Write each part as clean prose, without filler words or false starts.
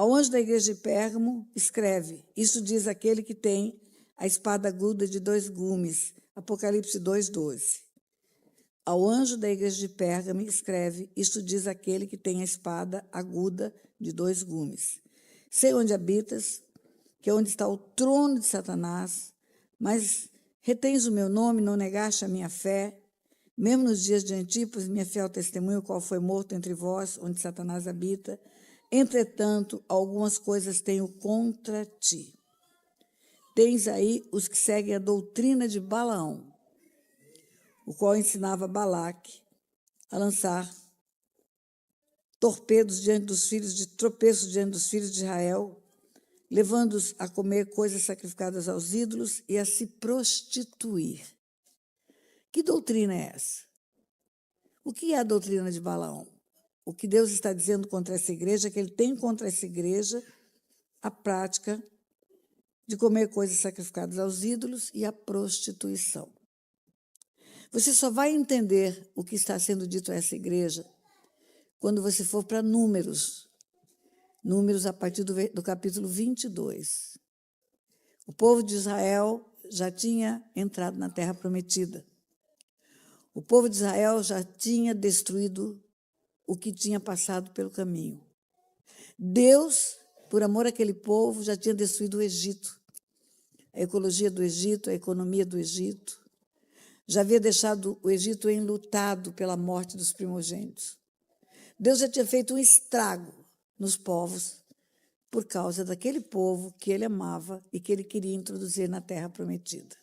Ao anjo da igreja de Pérgamo, escreve: Isto diz aquele que tem a espada aguda de 2 gumes. Apocalipse 2:12. Ao anjo da igreja de Pérgamo, escreve: Isto diz aquele que tem a espada aguda de 2 gumes. Sei onde habitas, que é onde está o trono de Satanás, mas retens o meu nome, não negaste a minha fé, mesmo nos dias de Antipas, minha fiel testemunha, o qual foi morto entre vós, onde Satanás habita. Entretanto, algumas coisas tenho contra ti. Tens aí os que seguem a doutrina de Balaão, o qual ensinava Balaque a lançar tropeços diante dos filhos de Israel, levando-os a comer coisas sacrificadas aos ídolos e a se prostituir. Que doutrina é essa? O que é a doutrina de Balaão? O que Deus está dizendo contra essa igreja é que ele tem contra essa igreja a prática de comer coisas sacrificadas aos ídolos e a prostituição. Você só vai entender o que está sendo dito a essa igreja quando você for para Números. Números a partir do capítulo 22. O povo de Israel já tinha entrado na Terra Prometida. O povo de Israel já tinha destruído o que tinha passado pelo caminho. Deus, por amor àquele povo, já tinha destruído o Egito. A ecologia do Egito, a economia do Egito. Já havia deixado o Egito enlutado pela morte dos primogênitos. Deus já tinha feito um estrago nos povos por causa daquele povo que ele amava e que ele queria introduzir na Terra Prometida.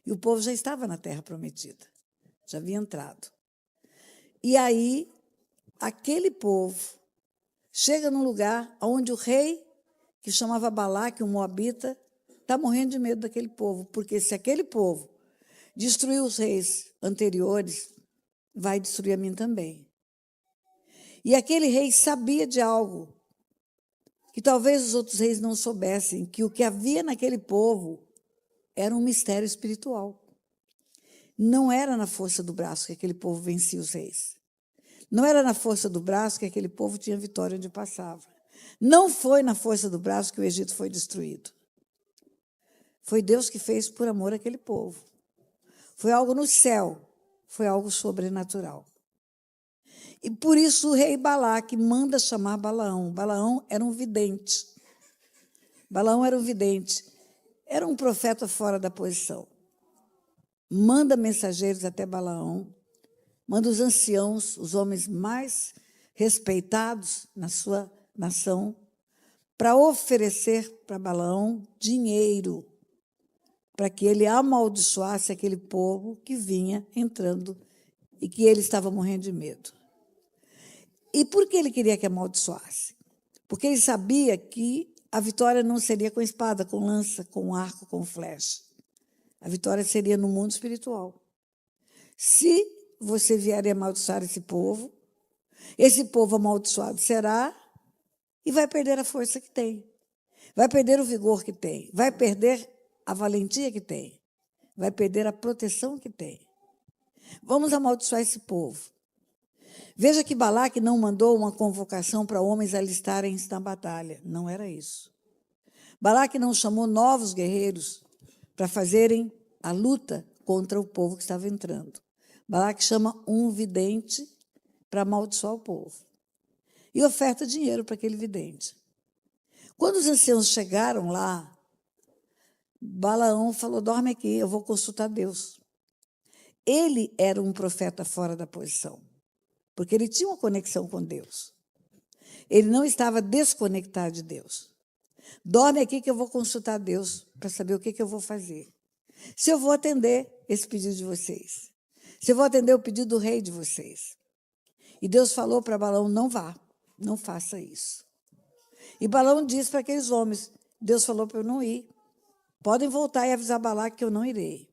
E o povo já estava na Terra Prometida, já havia entrado. E aí, aquele povo chega num lugar onde o rei, que chamava Balaque, um moabita, está morrendo de medo daquele povo, porque se aquele povo destruir os reis anteriores, vai destruir a mim também. E aquele rei sabia de algo que talvez os outros reis não soubessem, que o que havia naquele povo era um mistério espiritual. Não era na força do braço que aquele povo vencia os reis. Não era na força do braço que aquele povo tinha vitória onde passava. Não foi na força do braço que o Egito foi destruído. Foi Deus que fez por amor àquele povo. Foi algo no céu, foi algo sobrenatural. E por isso o rei Balaque manda chamar Balaão. Balaão era um vidente. Balaão era um vidente. Era um profeta fora da posição. Manda mensageiros até Balaão, manda os anciãos, os homens mais respeitados na sua nação, para oferecer para Balaão dinheiro, para que ele amaldiçoasse aquele povo que vinha entrando e que ele estava morrendo de medo. E por que ele queria que amaldiçoasse? Porque ele sabia que a vitória não seria com espada, com lança, com arco, com flecha. A vitória seria no mundo espiritual. Se você vier a amaldiçoar esse povo amaldiçoado será e vai perder a força que tem, vai perder o vigor que tem, vai perder a valentia que tem, vai perder a proteção que tem. Vamos amaldiçoar esse povo. Veja que Balaque não mandou uma convocação para homens alistarem-se na batalha. Não era isso. Balaque não chamou novos guerreiros para fazerem a luta contra o povo que estava entrando. Balaque chama um vidente para amaldiçoar o povo. E oferta dinheiro para aquele vidente. Quando os anciãos chegaram lá, Balaão falou: dorme aqui, eu vou consultar Deus. Ele era um profeta fora da posição, porque ele tinha uma conexão com Deus. Ele não estava desconectado de Deus. Dorme aqui que eu vou consultar Deus para saber o que eu vou fazer. Se eu vou atender esse pedido de vocês. Se eu vou atender o pedido do rei de vocês. E Deus falou para Balaão: não vá, não faça isso. E Balaão disse para aqueles homens: Deus falou para eu não ir. Podem voltar e avisar Balaque que eu não irei.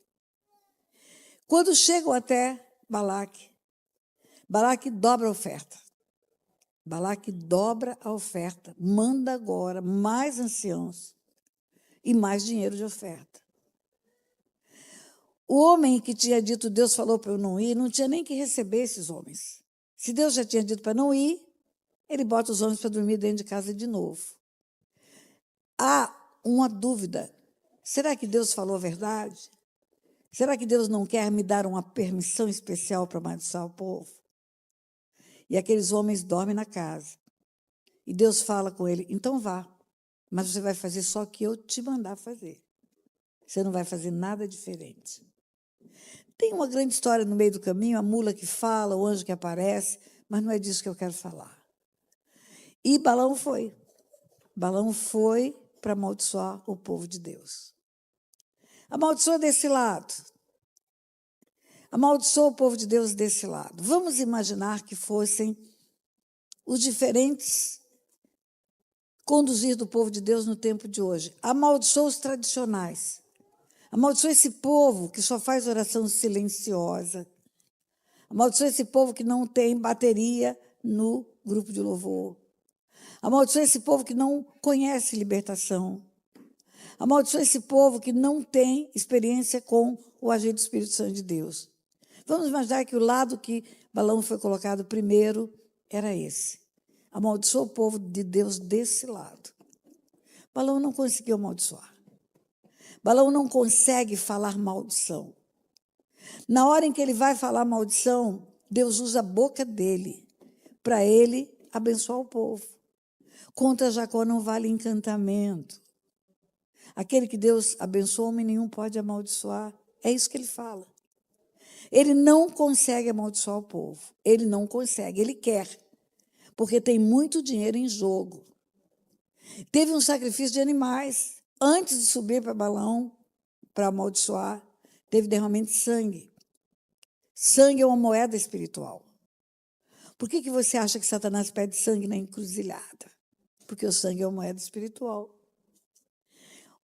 Quando chegam até Balaque dobra a oferta. Balaque dobra a oferta, manda agora mais anciãos e mais dinheiro de oferta. O homem que tinha dito, Deus falou para eu não ir, não tinha nem que receber esses homens. Se Deus já tinha dito para não ir, ele bota os homens para dormir dentro de casa de novo. Há uma dúvida. Será que Deus falou a verdade? Será que Deus não quer me dar uma permissão especial para amaldiçoar o povo? E aqueles homens dormem na casa. E Deus fala com ele, então vá, mas você vai fazer só o que eu te mandar fazer. Você não vai fazer nada diferente. Tem uma grande história no meio do caminho, a mula que fala, o anjo que aparece, mas não é disso que eu quero falar. E Balaão foi. Balaão foi para amaldiçoar o povo de Deus. Amaldiçoa desse lado. Amaldiçoa o povo de Deus desse lado. Vamos imaginar que fossem os diferentes conduzir do povo de Deus no tempo de hoje. Amaldiçoa os tradicionais. Amaldiçoa esse povo que só faz oração silenciosa. Amaldiçoa esse povo que não tem bateria no grupo de louvor. Amaldiçoa esse povo que não conhece libertação. Amaldiçoa esse povo que não tem experiência com o agir do Espírito Santo de Deus. Vamos imaginar que o lado que Balaão foi colocado primeiro era esse. Amaldiçoa o povo de Deus desse lado. Balaão não conseguiu amaldiçoar. Balaão não consegue falar maldição. Na hora em que ele vai falar maldição, Deus usa a boca dele para ele abençoar o povo. Contra Jacó não vale encantamento. Aquele que Deus abençoa, homem nenhum pode amaldiçoar. É isso que ele fala. Ele não consegue amaldiçoar o povo. Ele não consegue, ele quer. Porque tem muito dinheiro em jogo. Teve um sacrifício de animais. Antes de subir para Balaão, para amaldiçoar, teve derramamento de sangue. Sangue é uma moeda espiritual. Por que você acha que Satanás pede sangue na encruzilhada? Porque o sangue é uma moeda espiritual.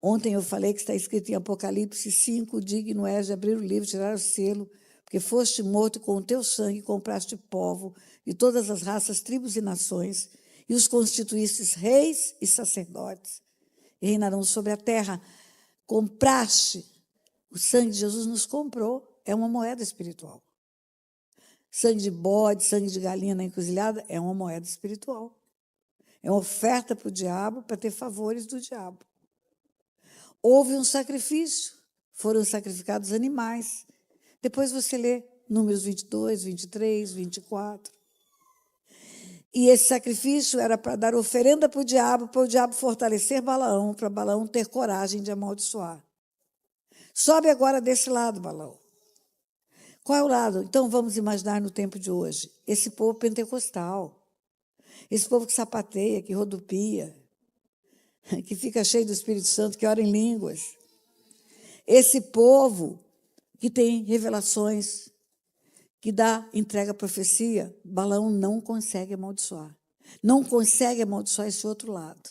Ontem eu falei que está escrito em Apocalipse 5, digno és de abrir o livro, tirar o selo, porque foste morto e com o teu sangue compraste povo de todas as raças, tribos e nações, e os constituístes reis e sacerdotes, e reinarão sobre a terra. Compraste, o sangue de Jesus nos comprou, é uma moeda espiritual. Sangue de bode, sangue de galinha na encruzilhada é uma moeda espiritual. É uma oferta para o diabo, para ter favores do diabo. Houve um sacrifício, foram sacrificados animais. Depois você lê Números 22, 23, 24. E esse sacrifício era para dar oferenda para o diabo fortalecer Balaão, para Balaão ter coragem de amaldiçoar. Sobe agora desse lado, Balaão. Qual é o lado? Então, vamos imaginar no tempo de hoje. Esse povo pentecostal, esse povo que sapateia, que rodopia, que fica cheio do Espírito Santo, que ora em línguas. Esse povo que tem revelações, que entrega a profecia, Balaão não consegue amaldiçoar. Não consegue amaldiçoar esse outro lado.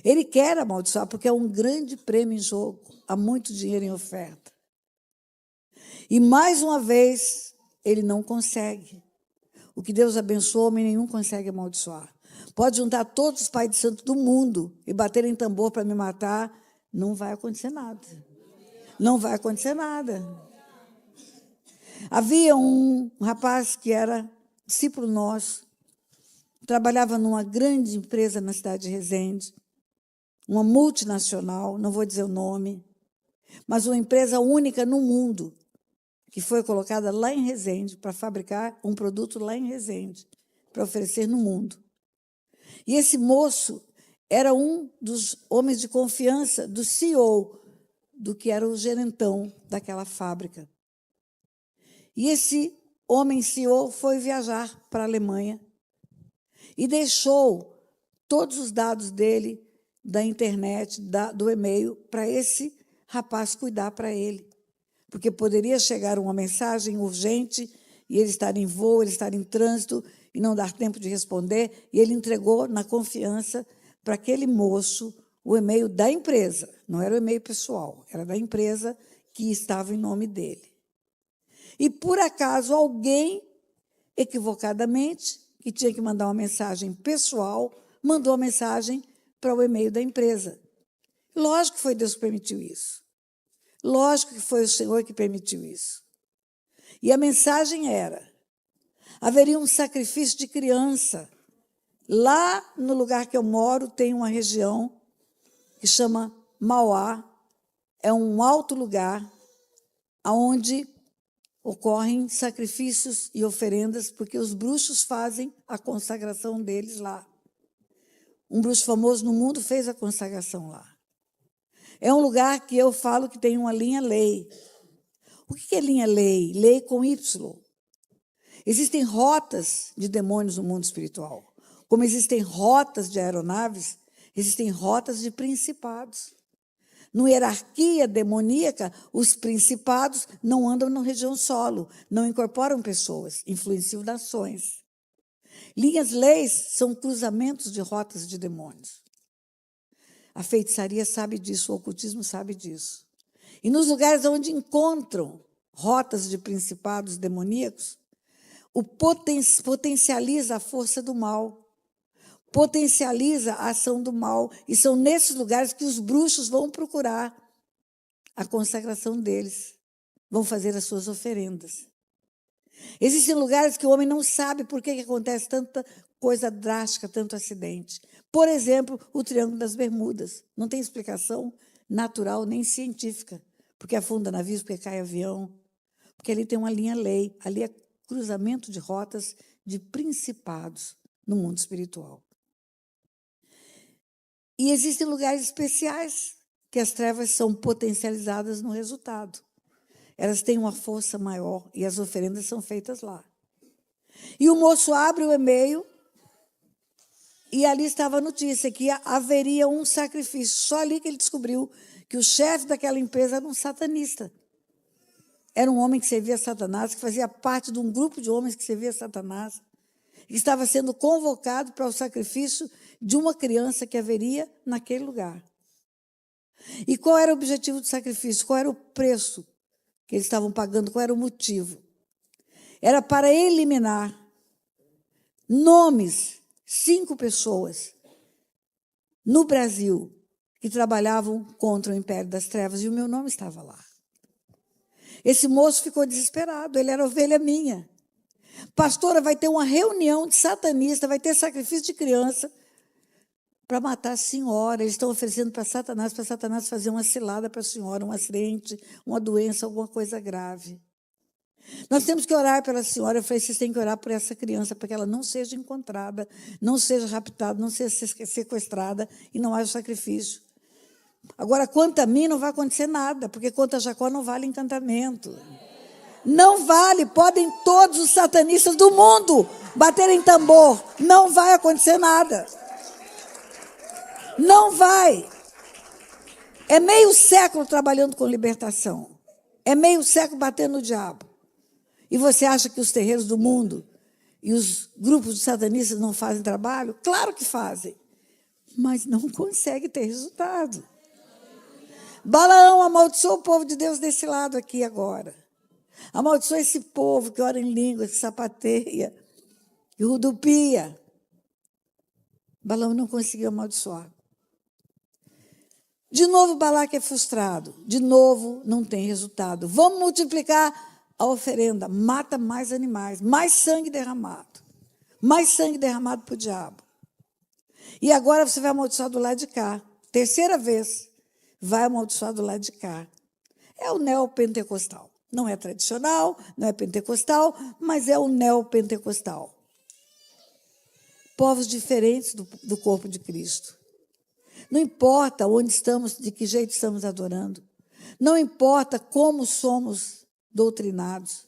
Ele quer amaldiçoar porque é um grande prêmio em jogo, há muito dinheiro em oferta. E, mais uma vez, ele não consegue. O que Deus abençoou, homem nenhum consegue amaldiçoar. Pode juntar todos os pais de santo do mundo e baterem tambor para me matar, não vai acontecer nada. Não vai acontecer nada. Havia um rapaz que era discípulo nosso, trabalhava numa grande empresa na cidade de Resende, uma multinacional, não vou dizer o nome, mas uma empresa única no mundo, que foi colocada lá em Resende para fabricar um produto lá em Resende, para oferecer no mundo. E esse moço era um dos homens de confiança do CEO, do que era o gerentão daquela fábrica. E esse homem CEO foi viajar para a Alemanha e deixou todos os dados dele, da internet, do e-mail, para esse rapaz cuidar para ele. Porque poderia chegar uma mensagem urgente e ele estar em voo, ele estar em trânsito e não dar tempo de responder, e ele entregou na confiança para aquele moço o e-mail da empresa, não era o e-mail pessoal, era da empresa que estava em nome dele. E, por acaso, alguém, equivocadamente, que tinha que mandar uma mensagem pessoal, mandou a mensagem para o e-mail da empresa. Lógico que foi Deus que permitiu isso. Lógico que foi o Senhor que permitiu isso. E a mensagem era: haveria um sacrifício de criança Lá no lugar que eu moro tem uma região que chama Mauá. É um alto lugar onde ocorrem sacrifícios e oferendas, porque os bruxos fazem a consagração deles lá. Um bruxo famoso no mundo fez a consagração lá. É um lugar que eu falo que tem uma linha lei. O que é linha lei? Lei com Y. Existem rotas de demônios no mundo espiritual. Como existem rotas de aeronaves, existem rotas de principados. Na hierarquia demoníaca, os principados não andam na região solo, não incorporam pessoas, influenciam nações. Linhas leis são cruzamentos de rotas de demônios. A feitiçaria sabe disso, o ocultismo sabe disso. E nos lugares onde encontram rotas de principados demoníacos, potencializa a força do mal, potencializa a ação do mal, e são nesses lugares que os bruxos vão procurar a consagração deles, vão fazer as suas oferendas. Existem lugares que o homem não sabe por que acontece tanta coisa drástica, tanto acidente. Por exemplo, o Triângulo das Bermudas. Não tem explicação natural nem científica, porque afunda navios, porque cai avião, porque ali tem uma linha lei, ali é cruzamento de rotas de principados no mundo espiritual. E existem lugares especiais que as trevas são potencializadas no resultado. Elas têm uma força maior e as oferendas são feitas lá. E o moço abre o e-mail e ali estava a notícia que haveria um sacrifício. Só ali que ele descobriu que o chefe daquela empresa era um satanista. Era um homem que servia a Satanás, que fazia parte de um grupo de homens que servia a Satanás, e estava sendo convocado para o sacrifício de uma criança que haveria naquele lugar. E qual era o objetivo do sacrifício? Qual era o preço que eles estavam pagando? Qual era o motivo? Era para eliminar nomes, 5 pessoas, no Brasil, que trabalhavam contra o Império das Trevas, e o meu nome estava lá. Esse moço ficou desesperado, ele era ovelha minha. Pastora, vai ter uma reunião de satanistas, vai ter sacrifício de criança para matar a senhora. Eles estão oferecendo para Satanás fazer uma cilada para a senhora, um acidente, uma doença, alguma coisa grave. Nós temos que orar pela senhora. Eu falei, vocês têm que orar por essa criança, para que ela não seja encontrada, não seja raptada, não seja sequestrada e não haja sacrifício. Agora, quanto a mim, não vai acontecer nada, porque quanto a Jacó não vale encantamento. Não vale, podem todos os satanistas do mundo baterem tambor, não vai acontecer nada. Não vai. É meio século trabalhando com libertação. É meio século batendo no diabo. E você acha que os terreiros do mundo e os grupos de satanistas não fazem trabalho? Claro que fazem, mas não conseguem ter resultado. Balaão amaldiçoou o povo de Deus desse lado aqui agora. Amaldiçoou esse povo que ora em línguas, que sapateia, que rodopia. Balaão não conseguiu amaldiçoar. De novo, Balaque é frustrado. De novo, não tem resultado. Vamos multiplicar a oferenda. Mata mais animais, mais sangue derramado. Mais sangue derramado para o diabo. E agora você vai amaldiçoar do lado de cá. Terceira vez, vai amaldiçoar do lado de cá. É o neopentecostal. Não é tradicional, não é pentecostal, mas é o neopentecostal. Povos diferentes do corpo de Cristo. Não importa onde estamos, de que jeito estamos adorando. Não importa como somos doutrinados.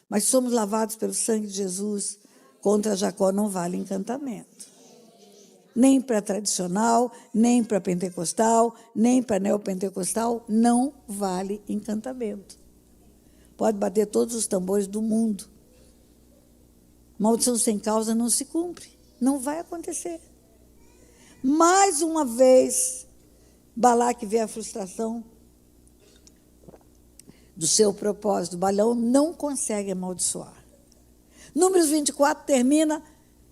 Mas somos lavados pelo sangue de Jesus. Contra Jacó não vale encantamento. Nem para tradicional, nem para pentecostal, nem para neopentecostal, não vale encantamento. Pode bater todos os tambores do mundo. Maldição sem causa não se cumpre. Não vai acontecer. Mais uma vez, Balaque vê a frustração do seu propósito. Balaão não consegue amaldiçoar. Números 24 termina,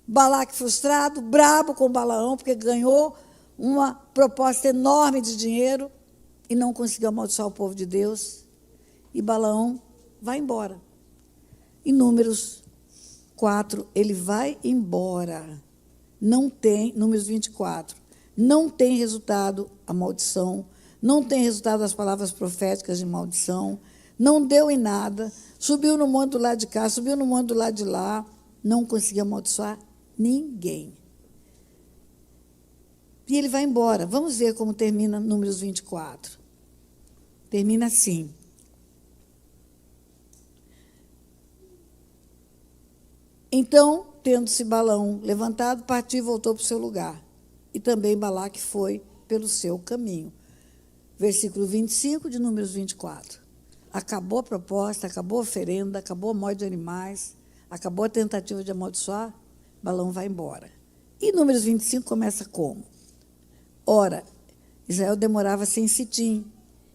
Balaque frustrado, brabo com Balaão, porque ganhou uma proposta enorme de dinheiro e não conseguiu amaldiçoar o povo de Deus. E Balaão vai embora. Em Números 4, ele vai embora. não tem, Números 24, não tem resultado a maldição, não tem resultado as palavras proféticas de maldição, não deu em nada, subiu no monte do lado de cá, subiu no monte do lado de lá, não conseguiu amaldiçoar ninguém. E ele vai embora. Vamos ver como termina Números 24. Termina assim. Então, tendo-se Balaão levantado, partiu e voltou para o seu lugar. E também Balaque foi pelo seu caminho. Versículo 25 de Números 24. Acabou a proposta, acabou a oferenda, acabou a morte de animais, acabou a tentativa de amaldiçoar, Balaão vai embora. E Números 25 começa como? Ora, Israel demorava-se em Sitim,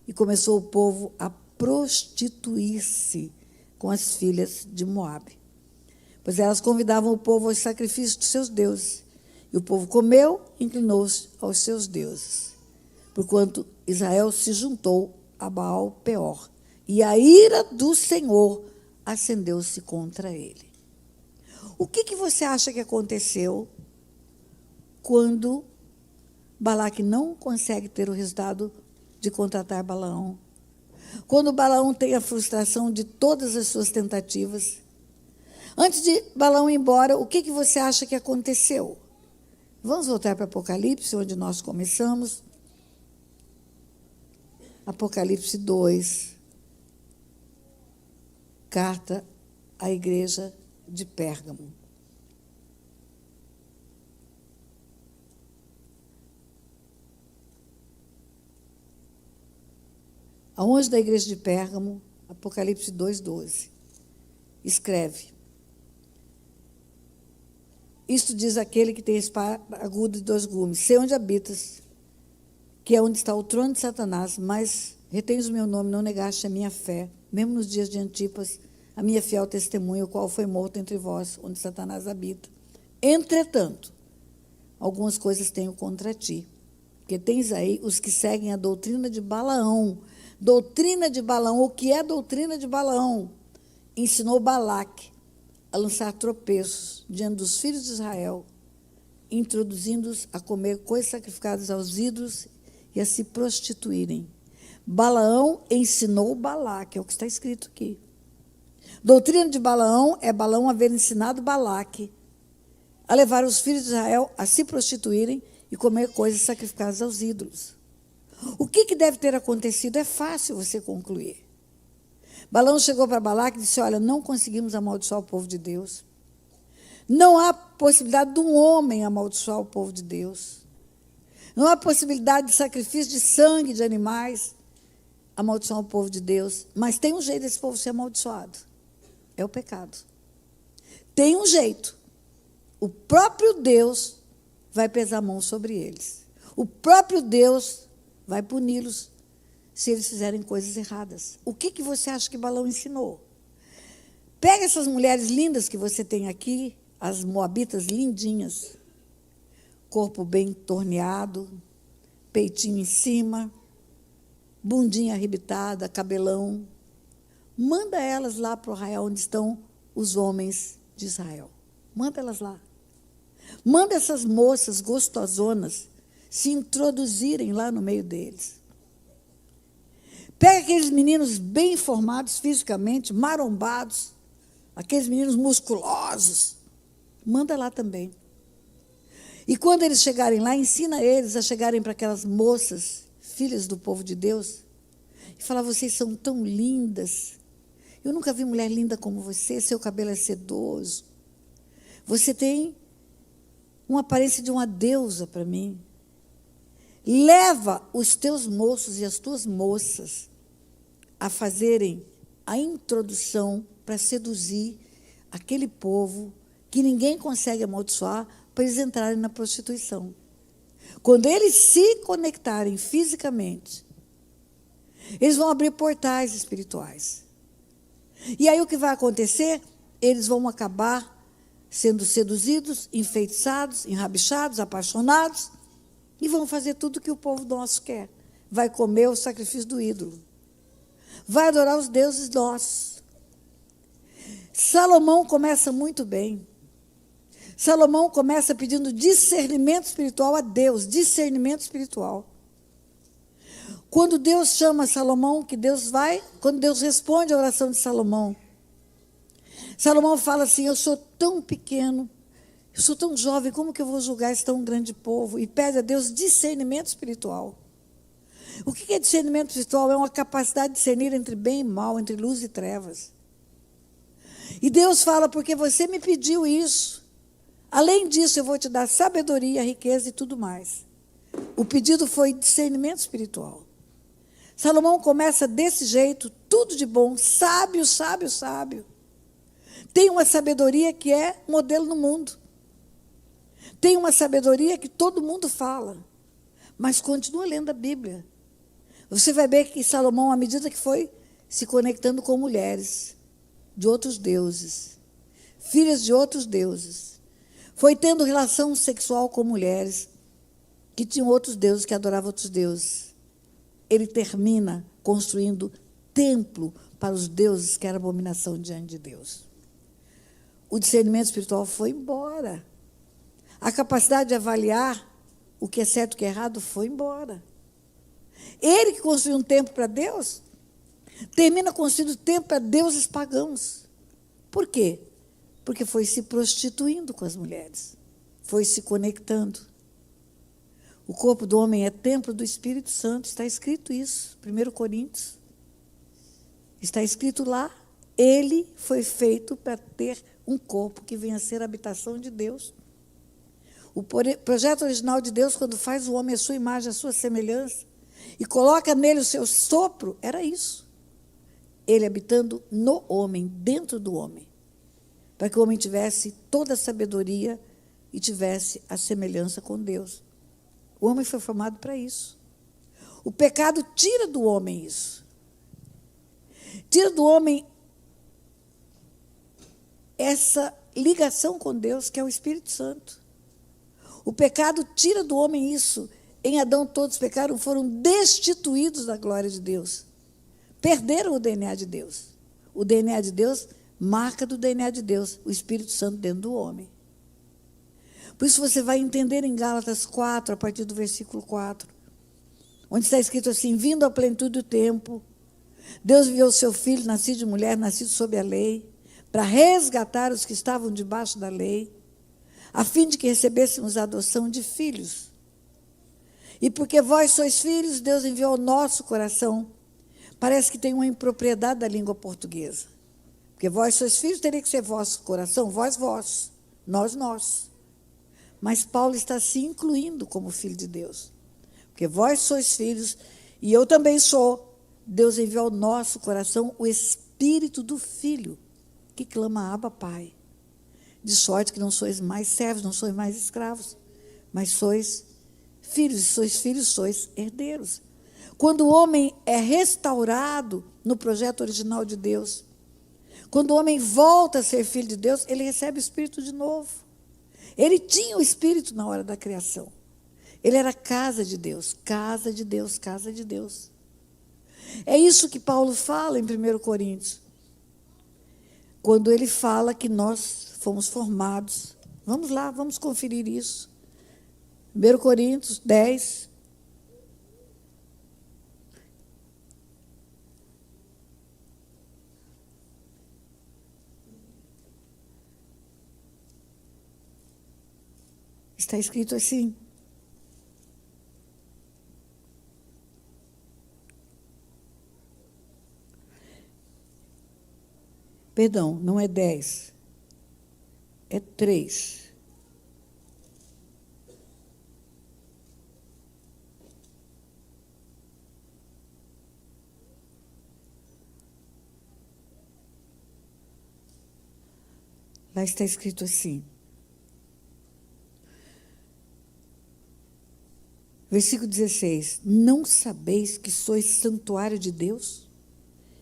e começou o povo a prostituir-se com as filhas de Moabe, pois elas convidavam o povo aos sacrifícios dos seus deuses. E o povo comeu e inclinou-se aos seus deuses, porquanto Israel se juntou a Baal-Peor, e a ira do Senhor acendeu-se contra ele. O que você acha que aconteceu quando Balaque não consegue ter o resultado de contratar Balaão? Quando Balaão tem a frustração de todas as suas tentativas? Antes de Balaão ir embora, o que você acha que aconteceu? Vamos voltar para Apocalipse, onde nós começamos. Apocalipse 2. Carta à igreja de Pérgamo. A anjo da igreja de Pérgamo, Apocalipse 2:12, escreve: isto diz aquele que tem espada aguda de 2 gumes: sei onde habitas, que é onde está o trono de Satanás, mas retens o meu nome, não negaste a minha fé, mesmo nos dias de Antipas, a minha fiel testemunha, o qual foi morto entre vós, onde Satanás habita. Entretanto, algumas coisas tenho contra ti, porque tens aí os que seguem a doutrina de Balaão. Doutrina de Balaão. O que é doutrina de Balaão? Ensinou Balaque a lançar tropeços diante dos filhos de Israel, introduzindo-os a comer coisas sacrificadas aos ídolos e a se prostituírem. Balaão ensinou Balaque, é o que está escrito aqui. Doutrina de Balaão é Balaão haver ensinado Balaque a levar os filhos de Israel a se prostituírem e comer coisas sacrificadas aos ídolos. O que deve ter acontecido? É fácil você concluir. Balaão chegou para Balaque e disse: olha, não conseguimos amaldiçoar o povo de Deus. Não há possibilidade de um homem amaldiçoar o povo de Deus. Não há possibilidade de sacrifício de sangue de animais amaldiçoar o povo de Deus. Mas tem um jeito desse povo ser amaldiçoado. É o pecado. Tem um jeito. O próprio Deus vai pesar a mão sobre eles. O próprio Deus vai puni-los se eles fizerem coisas erradas. O que você acha que Balaão ensinou? Pega essas mulheres lindas que você tem aqui, as moabitas lindinhas, corpo bem torneado, peitinho em cima, bundinha arrebitada, cabelão. Manda elas lá para o arraial onde estão os homens de Israel. Manda elas lá. Manda essas moças gostosonas se introduzirem lá no meio deles. Pega aqueles meninos bem formados fisicamente, marombados, aqueles meninos musculosos, manda lá também. E quando eles chegarem lá, ensina eles a chegarem para aquelas moças, filhas do povo de Deus, e falar: vocês são tão lindas, eu nunca vi mulher linda como você, seu cabelo é sedoso, você tem uma aparência de uma deusa para mim. Leva os teus moços e as tuas moças a fazerem a introdução para seduzir aquele povo que ninguém consegue amaldiçoar para eles entrarem na prostituição. Quando eles se conectarem fisicamente, eles vão abrir portais espirituais. E aí o que vai acontecer? Eles vão acabar sendo seduzidos, enfeitiçados, enrabichados, apaixonados, e vão fazer tudo o que o povo nosso quer. Vai comer o sacrifício do ídolo. Vai adorar os deuses nossos. Salomão começa muito bem. Salomão começa pedindo discernimento espiritual a Deus, discernimento espiritual. Quando Deus chama Salomão, quando Deus responde à oração de Salomão, Salomão fala assim: eu sou tão pequeno, eu sou tão jovem, como que eu vou julgar esse tão grande povo? E pede a Deus discernimento espiritual. O que é discernimento espiritual? É uma capacidade de discernir entre bem e mal, entre luz e trevas. E Deus fala: porque você me pediu isso. Além disso, eu vou te dar sabedoria, riqueza e tudo mais. O pedido foi discernimento espiritual. Salomão começa desse jeito, tudo de bom, sábio, sábio, sábio. Tem uma sabedoria que é modelo no mundo. Tem uma sabedoria que todo mundo fala, mas continua lendo a Bíblia. Você vai ver que Salomão, à medida que foi se conectando com mulheres de outros deuses, filhas de outros deuses, foi tendo relação sexual com mulheres que tinham outros deuses, que adoravam outros deuses. Ele termina construindo templo para os deuses, que era abominação diante de Deus. O discernimento espiritual foi embora. A capacidade de avaliar o que é certo e o que é errado foi embora. Ele que construiu um templo para Deus, termina construindo templo para deuses pagãos. Por quê? Porque foi se prostituindo com as mulheres, foi se conectando. O corpo do homem é templo do Espírito Santo, está escrito isso, 1 Coríntios. Está escrito lá, ele foi feito para ter um corpo que venha a ser a habitação de Deus. O projeto original de Deus, quando faz o homem a sua imagem, a sua semelhança, e coloca nele o seu sopro, era isso. Ele habitando no homem, dentro do homem, para que o homem tivesse toda a sabedoria e tivesse a semelhança com Deus. O homem foi formado para isso. O pecado tira do homem isso. Tira do homem essa ligação com Deus, que é o Espírito Santo. O pecado tira do homem isso. Em Adão todos pecaram, foram destituídos da glória de Deus. Perderam o DNA de Deus. O DNA de Deus, marca do DNA de Deus, o Espírito Santo dentro do homem. Por isso você vai entender em Gálatas 4, a partir do versículo 4, onde está escrito assim: vindo à plenitude do tempo, Deus enviou o seu Filho, nascido de mulher, nascido sob a lei, para resgatar os que estavam debaixo da lei, a fim de que recebêssemos a adoção de filhos. E porque vós sois filhos, Deus enviou ao nosso coração. Parece que tem uma impropriedade da língua portuguesa. Porque vós sois filhos, teria que ser vosso coração, vós, nós. Mas Paulo está se incluindo como filho de Deus. Porque vós sois filhos, e eu também sou. Deus enviou ao nosso coração o Espírito do Filho, que clama: Abba, Pai. De sorte que não sois mais servos, não sois mais escravos, mas sois filhos, e sois filhos, sois herdeiros. Quando o homem é restaurado no projeto original de Deus, quando o homem volta a ser filho de Deus, ele recebe o Espírito de novo. Ele tinha o Espírito na hora da criação. Ele era casa de Deus, casa de Deus, casa de Deus. É isso que Paulo fala em 1 Coríntios, quando ele fala que nós fomos formados. Vamos lá, vamos conferir isso. 1 Coríntios 10. Está escrito assim: perdão, não é 10, é 3. Lá está escrito assim, versículo 16: não sabeis que sois santuário de Deus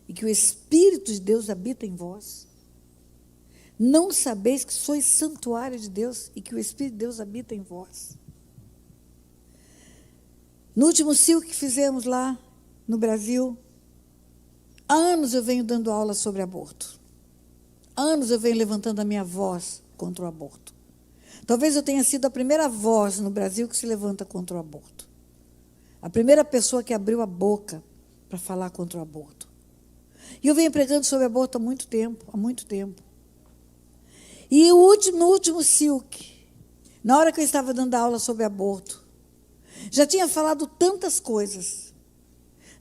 e que o Espírito de Deus habita em vós? Não sabeis que sois santuário de Deus e que o Espírito de Deus habita em vós? No último ciclo que fizemos lá no Brasil, há anos eu venho dando aula sobre aborto. Há anos eu venho levantando a minha voz contra o aborto. Talvez eu tenha sido a primeira voz no Brasil que se levanta contra o aborto. A primeira pessoa que abriu a boca para falar contra o aborto. E eu venho pregando sobre aborto há muito tempo. E no último Silk, na hora que eu estava dando aula sobre aborto, já tinha falado tantas coisas.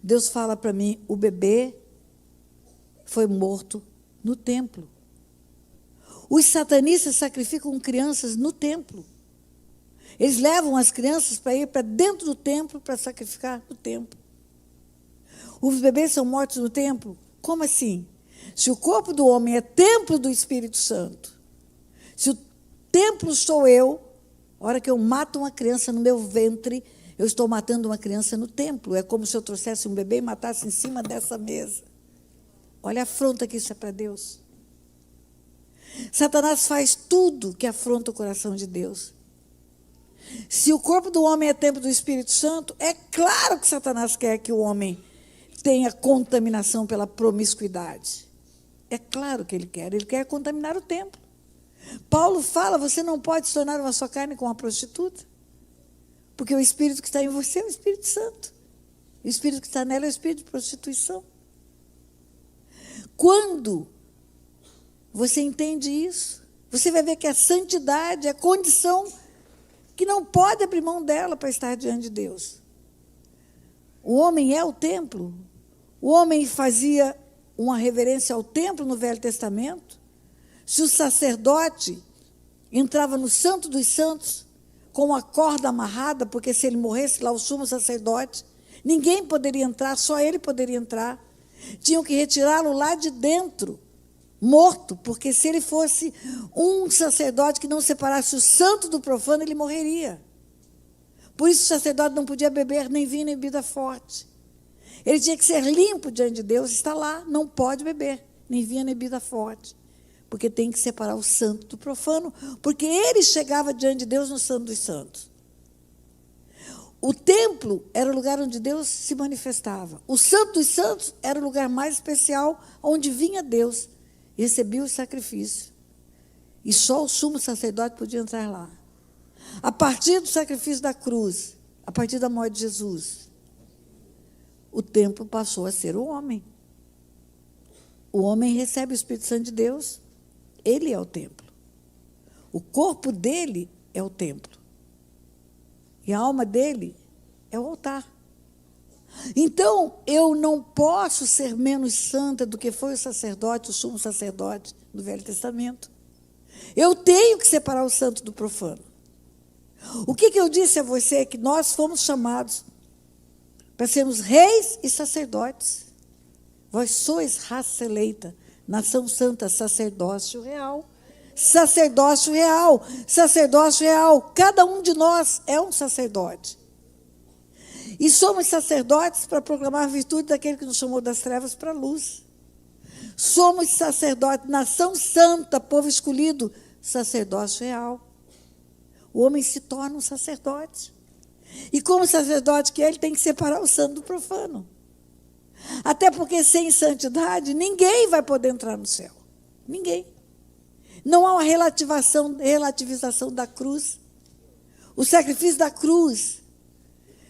Deus fala para mim, o bebê foi morto no templo. Os satanistas sacrificam crianças no templo. Eles levam as crianças para ir para dentro do templo para sacrificar no templo. Os bebês são mortos no templo? Como assim? Se o corpo do homem é templo do Espírito Santo, se o templo sou eu, a hora que eu mato uma criança no meu ventre, eu estou matando uma criança no templo. É como se eu trouxesse um bebê e matasse em cima dessa mesa. Olha a afronta que isso é para Deus. Satanás faz tudo que afronta o coração de Deus. Se o corpo do homem é templo do Espírito Santo, é claro que Satanás quer que o homem tenha contaminação pela promiscuidade. É claro que ele quer contaminar o templo. Paulo fala, você não pode se tornar uma só carne com uma prostituta, porque o Espírito que está em você é o Espírito Santo. O Espírito que está nela é o Espírito de prostituição. Quando você entende isso, você vai ver que a santidade é a condição que não pode abrir mão dela para estar diante de Deus. O homem é o templo. O homem fazia uma reverência ao templo no Velho Testamento. Se o sacerdote entrava no Santo dos Santos com a corda amarrada, porque se ele morresse lá, o sumo sacerdote, ninguém poderia entrar, só ele poderia entrar. Tinham que retirá-lo lá de dentro, morto, porque se ele fosse um sacerdote que não separasse o santo do profano, ele morreria. Por isso o sacerdote não podia beber nem vinho nem bebida forte. Ele tinha que ser limpo diante de Deus, está lá, não pode beber nem vinho nem bebida forte, porque tem que separar o santo do profano, porque ele chegava diante de Deus no santo dos santos. O templo era o lugar onde Deus se manifestava. O santo dos santos era o lugar mais especial, onde vinha Deus e recebia o sacrifício. E só o sumo sacerdote podia entrar lá. A partir do sacrifício da cruz, a partir da morte de Jesus, o templo passou a ser o homem. O homem recebe o Espírito Santo de Deus, ele é o templo. O corpo dele é o templo. E a alma dele é o altar. Então, eu não posso ser menos santa do que foi o sacerdote, o sumo sacerdote do Velho Testamento. Eu tenho que separar o santo do profano. O que eu disse a você é que nós fomos chamados para sermos reis e sacerdotes. Vós sois raça eleita, nação santa, sacerdócio real. Sacerdócio real, sacerdócio real. Cada um de nós é um sacerdote. E somos sacerdotes para proclamar a virtude daquele que nos chamou das trevas para a luz. Somos sacerdotes, nação santa, povo escolhido, sacerdócio real. O homem se torna um sacerdote. E como sacerdote que é, ele tem que separar o santo do profano. Até porque sem santidade, ninguém vai poder entrar no céu. Ninguém. Não há uma relativização da cruz. O sacrifício da cruz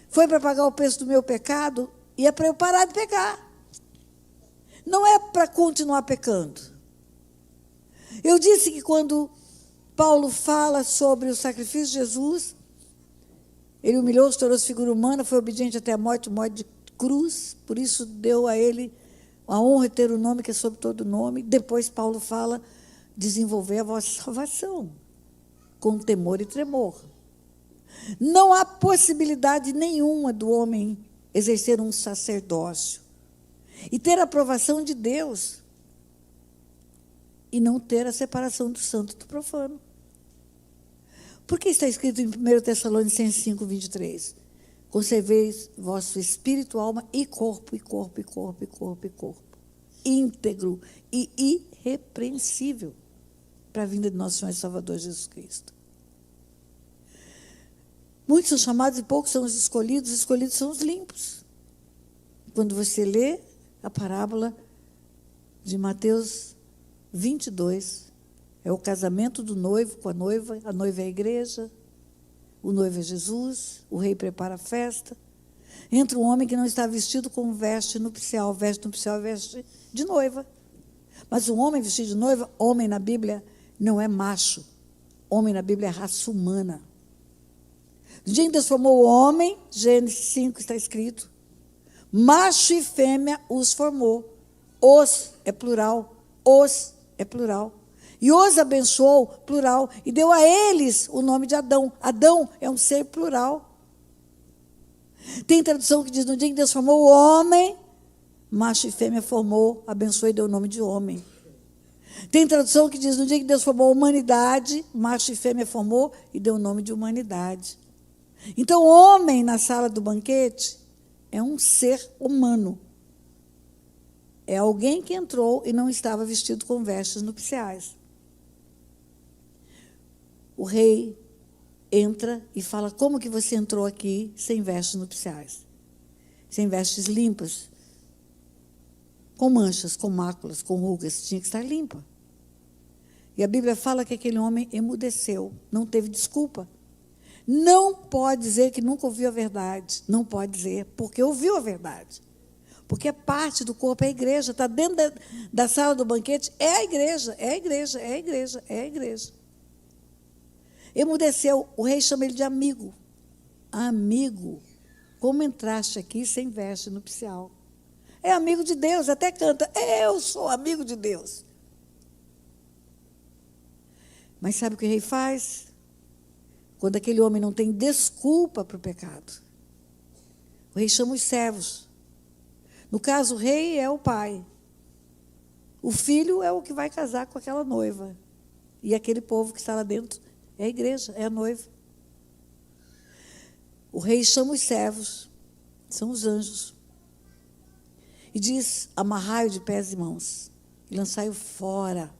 foi para pagar o preço do meu pecado e é para eu parar de pecar. Não é para continuar pecando. Eu disse que quando Paulo fala sobre o sacrifício de Jesus, ele humilhou-se, tornou-se figura humana, foi obediente até a morte de cruz, por isso deu a ele a honra de ter o nome que é sobre todo nome. Depois Paulo fala, desenvolver a vossa salvação com temor e tremor. Não há possibilidade nenhuma do homem exercer um sacerdócio e ter a aprovação de Deus e não ter a separação do santo do profano. Por que está escrito em 1 Tessalonicenses 5, 23? Conserveis vosso espírito, alma e corpo, íntegro e irrepreensível para a vinda de nosso Senhor e Salvador Jesus Cristo. Muitos são chamados e poucos são os escolhidos são os limpos. Quando você lê a parábola de Mateus 22, É o casamento do noivo com a noiva é a igreja, o noivo é Jesus, o rei prepara a festa. Entra um homem que não está vestido com veste nupcial é veste de noiva. Mas um homem vestido de noiva, homem na Bíblia não é macho. Homem na Bíblia é raça humana. No dia em que Deus formou o homem, Gênesis 5 está escrito, macho e fêmea os formou. Os é plural, os é plural. E os abençoou, plural, e deu a eles o nome de Adão. Adão é um ser plural. Tem tradução que diz, no dia em que Deus formou o homem, macho e fêmea formou, abençoou e deu o nome de homem. Tem tradução que diz, no dia em que Deus formou a humanidade, macho e fêmea formou e deu o nome de humanidade. Então, o homem na sala do banquete é um ser humano. É alguém que entrou e não estava vestido com vestes nupciais. O rei entra e fala, como que você entrou aqui sem vestes nupciais? Sem vestes limpas, com manchas, com máculas, com rugas, tinha que estar limpa. E a Bíblia fala que aquele homem emudeceu, não teve desculpa. Não pode dizer que nunca ouviu a verdade, não pode dizer, porque ouviu a verdade. Porque é parte do corpo, é a igreja, está dentro da sala do banquete, é a igreja, é a igreja, é a igreja, é a igreja. Emudeceu, o rei chama ele de amigo. Amigo, como entraste aqui sem veste nupcial? É amigo de Deus, até canta, eu sou amigo de Deus. Mas sabe o que o rei faz? Quando aquele homem não tem desculpa para o pecado, o rei chama os servos. No caso, o rei é o pai. O filho é o que vai casar com aquela noiva. E aquele povo que está lá dentro é a igreja, é a noiva. O rei chama os servos, são os anjos, e diz, amarrai-o de pés e mãos, e lançai-o fora,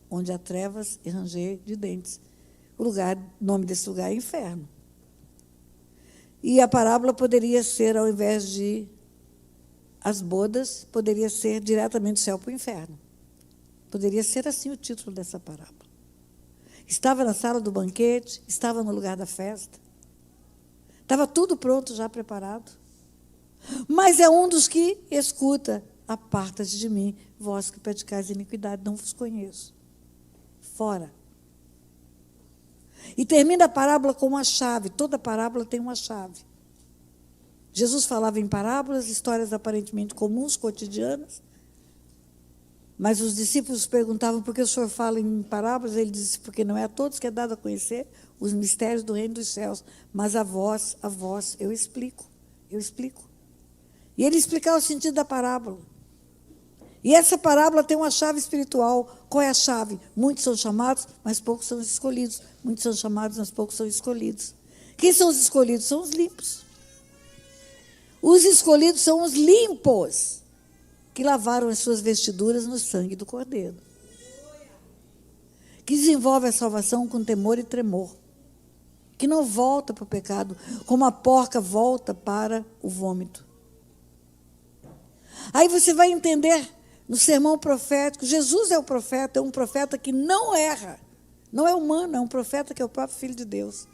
onde há trevas e ranger de dentes. O nome desse lugar é inferno. E a parábola poderia ser, ao invés de as bodas, poderia ser diretamente do céu para o inferno. Poderia ser assim o título dessa parábola. Estava na sala do banquete, estava no lugar da festa. Estava tudo pronto, já preparado. Mas é um dos que escuta, aparta-te de mim, vós que praticais iniquidade, não vos conheço. Fora. E termina a parábola com uma chave, toda parábola tem uma chave. Jesus falava em parábolas, histórias aparentemente comuns, cotidianas, mas os discípulos perguntavam por que o Senhor fala em parábolas. Ele disse, porque não é a todos que é dado a conhecer os mistérios do reino dos céus, mas a vós, eu explico. E ele explicava o sentido da parábola. E essa parábola tem uma chave espiritual. Qual é a chave? Muitos são chamados, mas poucos são escolhidos. Muitos são chamados, mas poucos são escolhidos. Quem são os escolhidos? São os limpos. Os escolhidos são os limpos, que lavaram as suas vestiduras no sangue do Cordeiro. Que desenvolve a salvação com temor e tremor. Que não volta para o pecado, como a porca volta para o vômito. Aí você vai entender no sermão profético, Jesus é o profeta, é um profeta que não erra. Não é humano, é um profeta que é o próprio Filho de Deus.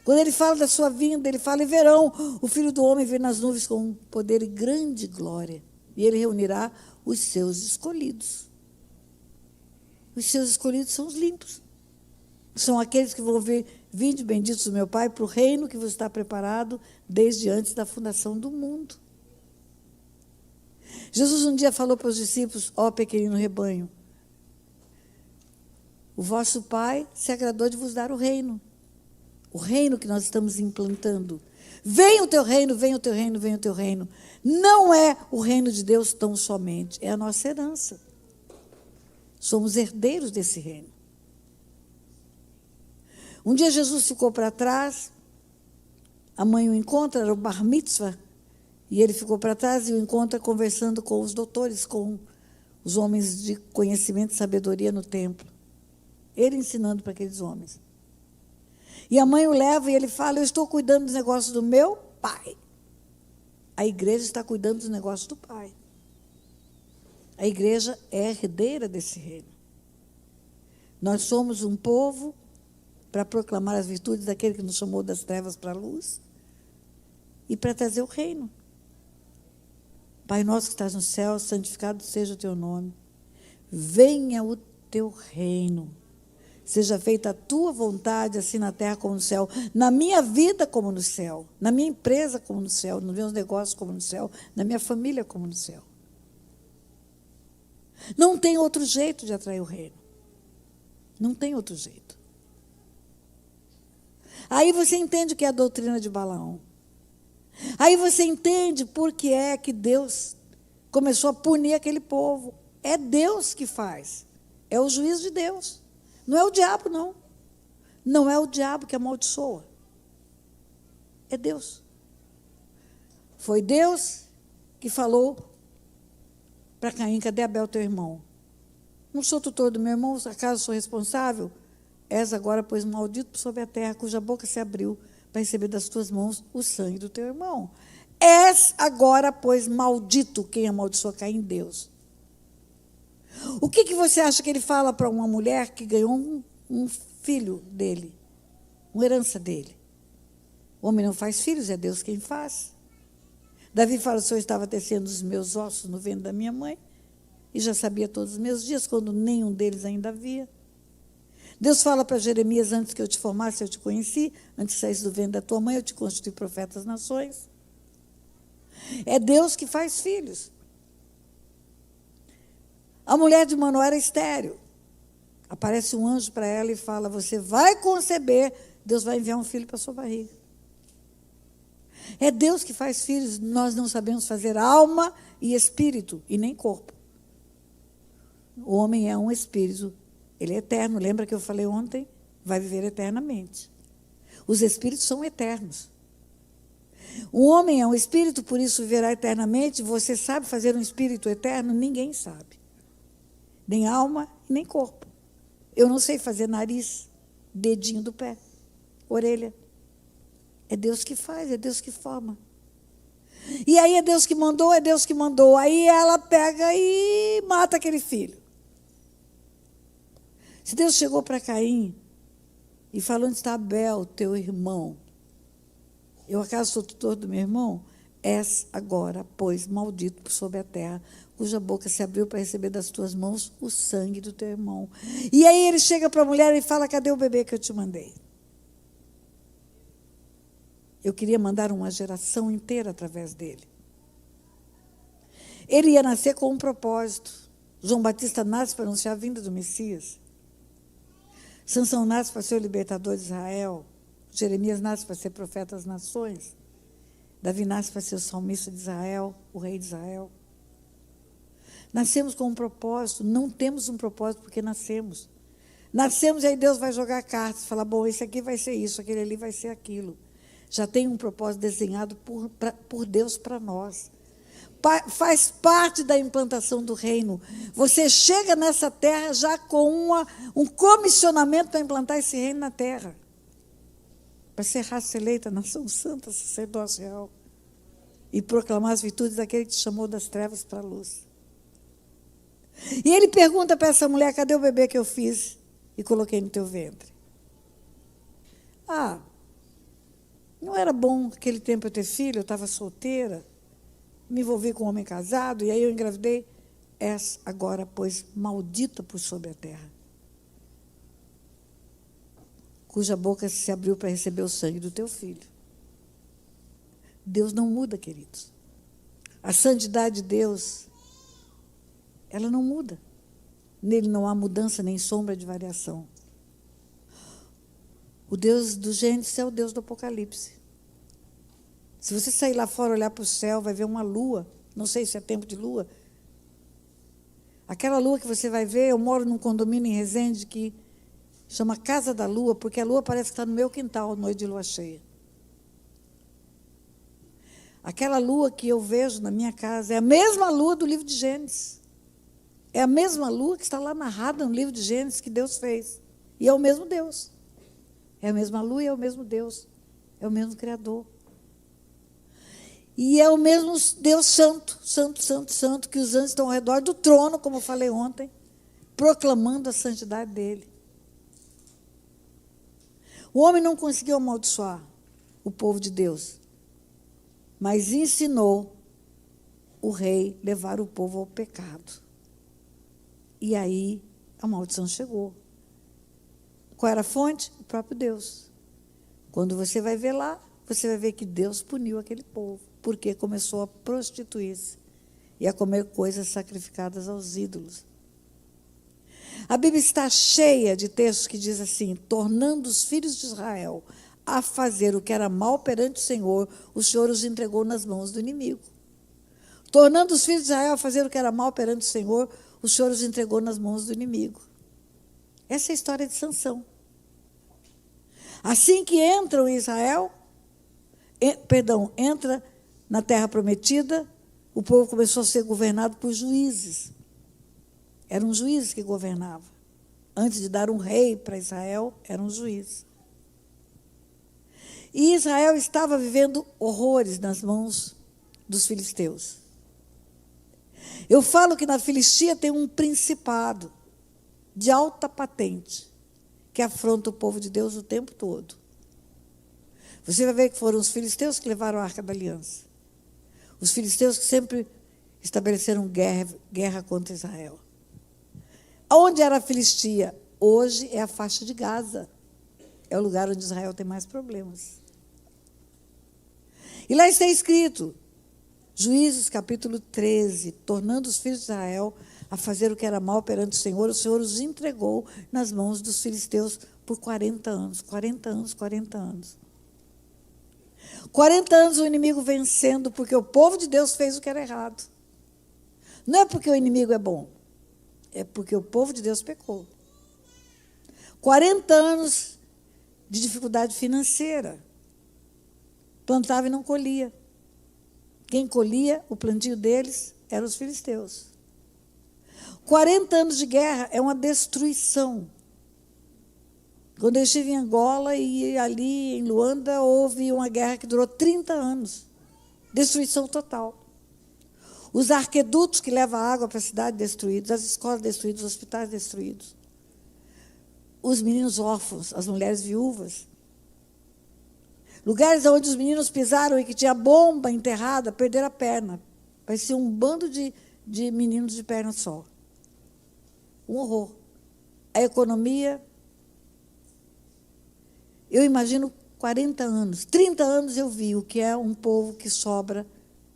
Quando ele fala da sua vinda, ele fala, e verão, o Filho do Homem vir nas nuvens com poder e grande glória. E ele reunirá os seus escolhidos. Os seus escolhidos são os limpos. São aqueles que vão ver, vinde benditos do meu Pai, para o reino que vos está preparado desde antes da fundação do mundo. Jesus um dia falou para os discípulos, ó pequenino rebanho, o vosso Pai se agradou de vos dar o reino que nós estamos implantando. Venha o teu reino, venha o teu reino, venha o teu reino. Não é o reino de Deus tão somente, é a nossa herança. Somos herdeiros desse reino. Um dia Jesus ficou para trás, a mãe o encontra, era o bar mitzvah, e ele ficou para trás e o encontra conversando com os doutores, com os homens de conhecimento e sabedoria no templo. Ele ensinando para aqueles homens. E a mãe o leva e ele fala, eu estou cuidando dos negócios do meu pai. A igreja está cuidando dos negócios do pai. A igreja é herdeira desse reino. Nós somos um povo para proclamar as virtudes daquele que nos chamou das trevas para a luz e para trazer o reino. Pai nosso que estás no céu, santificado seja o teu nome. Venha o teu reino. Seja feita a tua vontade, assim na terra como no céu. Na minha vida como no céu. Na minha empresa como no céu. Nos meus negócios como no céu. Na minha família como no céu. Não tem outro jeito de atrair o reino. Não tem outro jeito. Aí você entende o que é a doutrina de Balaão. Aí você entende por que é que Deus começou a punir aquele povo. É Deus que faz. É o juízo de Deus. Não é o diabo, não. Não é o diabo que amaldiçoa. É Deus. Foi Deus que falou para Caim: cadê Abel, teu irmão? Não sou tutor do meu irmão, acaso sou responsável? És agora, pois, maldito sobre a terra, cuja boca se abriu para receber das tuas mãos o sangue do teu irmão. És agora, pois, maldito. Quem amaldiçoa Caim? Deus. O que você acha que ele fala para uma mulher que ganhou um filho dele, uma herança dele? O homem não faz filhos, é Deus quem faz. Davi fala: o Senhor estava tecendo os meus ossos no ventre da minha mãe, e já sabia todos os meus dias, quando nenhum deles ainda havia. Deus fala para Jeremias: antes que eu te formasse, eu te conheci, antes que saísse do ventre da tua mãe, eu te constituí profeta das nações. É Deus que faz filhos. A mulher de Manoá era estéril. Aparece um anjo para ela e fala: você vai conceber, Deus vai enviar um filho para a sua barriga. É Deus que faz filhos, nós não sabemos fazer alma e espírito, e nem corpo. O homem é um espírito, ele é eterno, lembra que eu falei ontem? Vai viver eternamente. Os espíritos são eternos. O homem é um espírito, por isso viverá eternamente. Você sabe fazer um espírito eterno? Ninguém sabe. Nem alma, nem corpo. Eu não sei fazer nariz, dedinho do pé, orelha. É Deus que faz, é Deus que forma. E aí é Deus que mandou, é Deus que mandou. Aí ela pega e mata aquele filho. Se Deus chegou para Caim e falou: onde está Abel, teu irmão? Eu acaso sou tutor do meu irmão? És agora, pois, maldito por sobre a terra, cuja boca se abriu para receber das tuas mãos o sangue do teu irmão. E aí ele chega para a mulher e fala: cadê o bebê que eu te mandei? Eu queria mandar uma geração inteira através dele. Ele ia nascer com um propósito. João Batista nasce para anunciar a vinda do Messias. Sansão nasce para ser o libertador de Israel. Jeremias nasce para ser profeta das nações. Davi nasce para ser o salmista de Israel, o rei de Israel. Nascemos com um propósito, não temos um propósito porque nascemos. Nascemos e aí Deus vai jogar cartas, falar: bom, esse aqui vai ser isso, aquele ali vai ser aquilo. Já tem um propósito desenhado por Deus para nós. Faz parte da implantação do reino. Você chega nessa terra já com um comissionamento para implantar esse reino na terra. Para ser raça eleita, nação santa, sacerdócio real. E proclamar as virtudes daquele que te chamou das trevas para a luz. E ele pergunta para essa mulher: cadê o bebê que eu fiz e coloquei no teu ventre? Não era bom aquele tempo eu ter filho, eu estava solteira, me envolvi com um homem casado, e aí eu engravidei. És agora, pois, maldita por sobre a terra, cuja boca se abriu para receber o sangue do teu filho. Deus não muda, queridos. A santidade de Deus, ela não muda. Nele não há mudança nem sombra de variação. O Deus do Gênesis é o Deus do Apocalipse. Se você sair lá fora, olhar para o céu, vai ver uma lua. Não sei se é tempo de lua. Aquela lua que você vai ver, eu moro num condomínio em Resende que chama Casa da Lua, porque a lua parece que está no meu quintal, noite de lua cheia. Aquela lua que eu vejo na minha casa é a mesma lua do livro de Gênesis. É a mesma lua que está lá narrada no livro de Gênesis que Deus fez. E é o mesmo Deus. É a mesma lua e é o mesmo Deus. É o mesmo Criador. E é o mesmo Deus santo, santo, santo, santo, que os anjos estão ao redor do trono, como eu falei ontem, proclamando a santidade dele. O homem não conseguiu amaldiçoar o povo de Deus, mas ensinou o rei a levar o povo ao pecado. E aí a maldição chegou. Qual era a fonte? O próprio Deus. Quando você vai ver lá, você vai ver que Deus puniu aquele povo, porque começou a prostituir-se e a comer coisas sacrificadas aos ídolos. A Bíblia está cheia de textos que diz assim: tornando os filhos de Israel a fazer o que era mal perante o Senhor os entregou nas mãos do inimigo. Tornando os filhos de Israel a fazer o que era mal perante o Senhor os entregou nas mãos do inimigo. Essa é a história de Sansão. Assim que entram em Israel, entra na terra prometida, o povo começou a ser governado por juízes. Eram juízes que governavam. Antes de dar um rei para Israel, eram juízes. E Israel estava vivendo horrores nas mãos dos filisteus. Eu falo que na Filistia tem um principado de alta patente que afronta o povo de Deus o tempo todo. Você vai ver que foram os filisteus que levaram a Arca da Aliança. Os filisteus que sempre estabeleceram guerra contra Israel. Onde era a Filistia? Hoje é a faixa de Gaza. É o lugar onde Israel tem mais problemas. E lá está escrito, Juízes capítulo 13, tornando os filhos de Israel a fazer o que era mal perante o Senhor os entregou nas mãos dos filisteus por 40 anos. 40 anos, 40 anos. 40 anos o inimigo vencendo, porque o povo de Deus fez o que era errado. Não é porque o inimigo é bom, é porque o povo de Deus pecou. 40 anos de dificuldade financeira. Plantava e não colhia. Quem colhia o plantio deles eram os filisteus. 40 anos de guerra é uma destruição. Quando eu estive em Angola e ali em Luanda, houve uma guerra que durou 30 anos. Destruição total. Os arquedutos que levam água para a cidade destruídos, as escolas destruídas, os hospitais destruídos. Os meninos órfãos, as mulheres viúvas. Lugares onde os meninos pisaram e que tinha bomba enterrada, perderam a perna. Parecia um bando de meninos de perna só. Um horror. A economia... Eu imagino 40 anos, 30 anos eu vi o que é um povo que sobra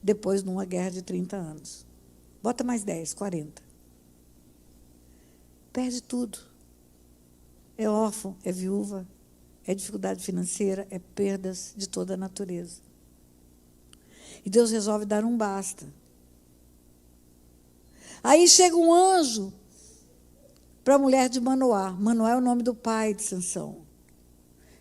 depois de uma guerra de 30 anos. Bota mais 10, 40. Perde tudo. É órfão, é viúva, é dificuldade financeira, é perdas de toda a natureza. E Deus resolve dar um basta. Aí chega um anjo para a mulher de Manoá. Manoá é o nome do pai de Sansão.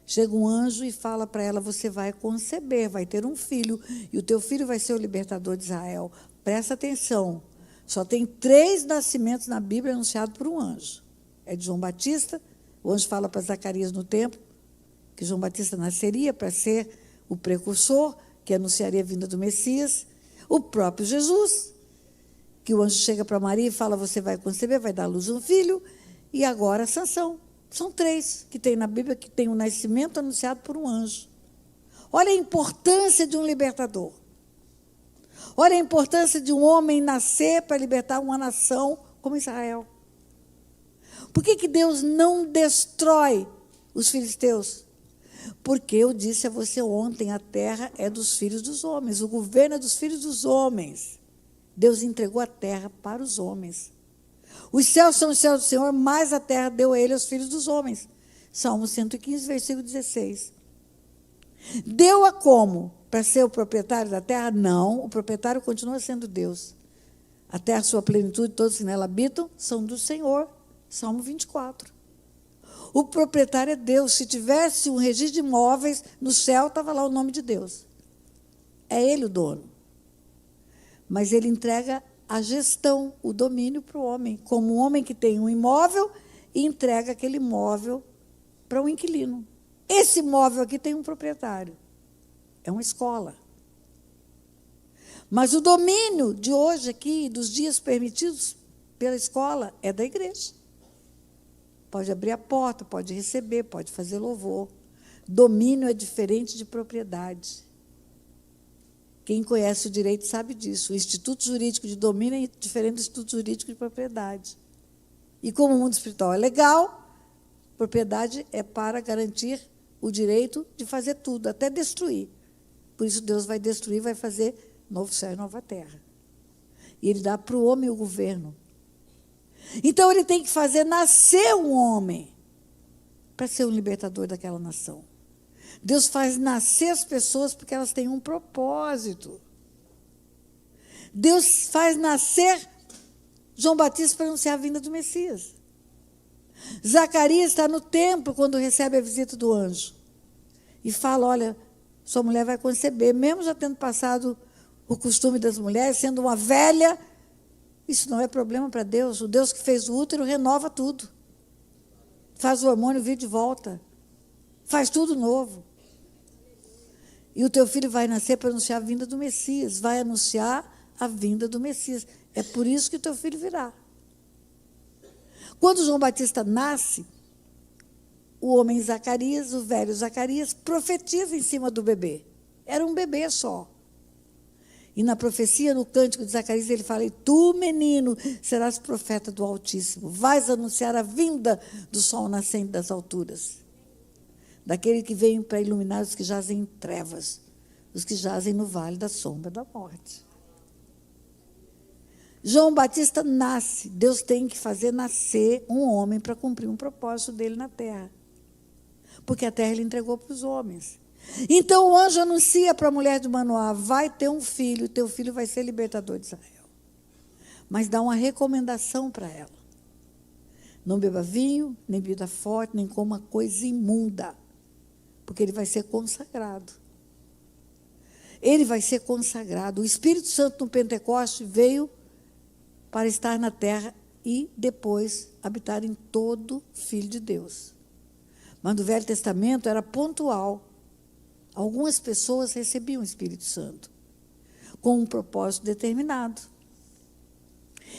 Chega um anjo e fala para ela: você vai conceber, vai ter um filho, e o teu filho vai ser o libertador de Israel. Presta atenção, só tem 3 nascimentos na Bíblia anunciados por um anjo. É de João Batista, o anjo fala para Zacarias no templo, que João Batista nasceria para ser o precursor, que anunciaria a vinda do Messias. O próprio Jesus, que o anjo chega para Maria e fala: você vai conceber, vai dar à luz um filho, e agora Sansão. São 3 que tem na Bíblia, que tem o nascimento anunciado por um anjo. Olha a importância de um libertador. Olha a importância de um homem nascer para libertar uma nação como Israel. Por que Deus não destrói os filisteus? Porque eu disse a você ontem, a terra é dos filhos dos homens, o governo é dos filhos dos homens. Deus entregou a terra para os homens. Os céus são os céus do Senhor, mas a terra deu a ele aos filhos dos homens. Salmo 115, versículo 16. Deu-a como? Para ser o proprietário da terra? Não, o proprietário continua sendo Deus. A terra, sua plenitude, todos que nela habitam, são do Senhor. Salmo 24. O proprietário é Deus. Se tivesse um registro de imóveis, no céu estava lá o nome de Deus. É ele o dono. Mas ele entrega a gestão, o domínio para o homem, como um homem que tem um imóvel e entrega aquele imóvel para um inquilino. Esse imóvel aqui tem um proprietário. É uma escola. Mas o domínio de hoje aqui, dos dias permitidos pela escola, é da igreja. Pode abrir a porta, pode receber, pode fazer louvor. Domínio é diferente de propriedade. Quem conhece o direito sabe disso. O instituto jurídico de domínio é diferente do instituto jurídico de propriedade. E como o mundo espiritual é legal, propriedade é para garantir o direito de fazer tudo, até destruir. Por isso Deus vai destruir, vai fazer novo céu e nova terra. E Ele dá para o homem o governo. Então Ele tem que fazer nascer um homem para ser o libertador daquela nação. Deus faz nascer as pessoas porque elas têm um propósito. Deus faz nascer João Batista para anunciar a vinda do Messias. Zacarias está no templo quando recebe a visita do anjo. E fala, olha, sua mulher vai conceber, mesmo já tendo passado o costume das mulheres, sendo uma velha, isso não é problema para Deus. O Deus que fez o útero renova tudo. Faz o hormônio vir de volta. Faz tudo novo. E o teu filho vai nascer para anunciar a vinda do Messias. Vai anunciar a vinda do Messias. É por isso que o teu filho virá. Quando João Batista nasce, o homem Zacarias, o velho Zacarias, profetiza em cima do bebê. Era um bebê só. E na profecia, no cântico de Zacarias, ele fala, e tu, menino, serás profeta do Altíssimo. Vais anunciar a vinda do sol nascente das alturas. Daquele que veio para iluminar os que jazem em trevas, os que jazem no vale da sombra da morte. João Batista nasce. Deus tem que fazer nascer um homem para cumprir um propósito dele na terra. Porque a terra ele entregou para os homens. Então o anjo anuncia para a mulher de Manoá, vai ter um filho, teu filho vai ser libertador de Israel. Mas dá uma recomendação para ela. Não beba vinho, nem bebida forte, nem coma coisa imunda. Porque ele vai ser consagrado. Ele vai ser consagrado. O Espírito Santo no Pentecoste veio para estar na terra e depois habitar em todo filho de Deus. Mas no Velho Testamento era pontual. Algumas pessoas recebiam o Espírito Santo com um propósito determinado.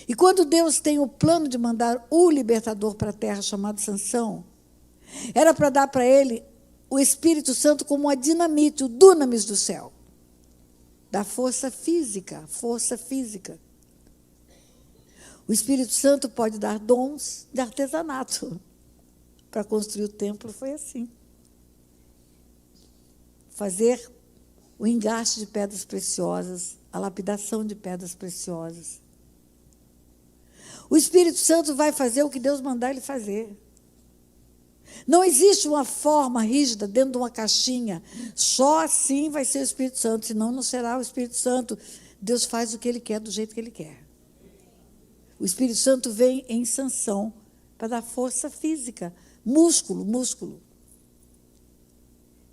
E quando Deus tem o plano de mandar o libertador para a terra, chamado Sansão, era para dar para ele o Espírito Santo como uma dinamite, o dunamis do céu, da força física, força física. O Espírito Santo pode dar dons de artesanato. Para construir o templo foi assim. Fazer o engaste de pedras preciosas, a lapidação de pedras preciosas. O Espírito Santo vai fazer o que Deus mandar ele fazer. Não existe uma forma rígida dentro de uma caixinha. Só assim vai ser o Espírito Santo, senão não será o Espírito Santo. Deus faz o que Ele quer, do jeito que Ele quer. O Espírito Santo vem em sanção para dar força física, músculo.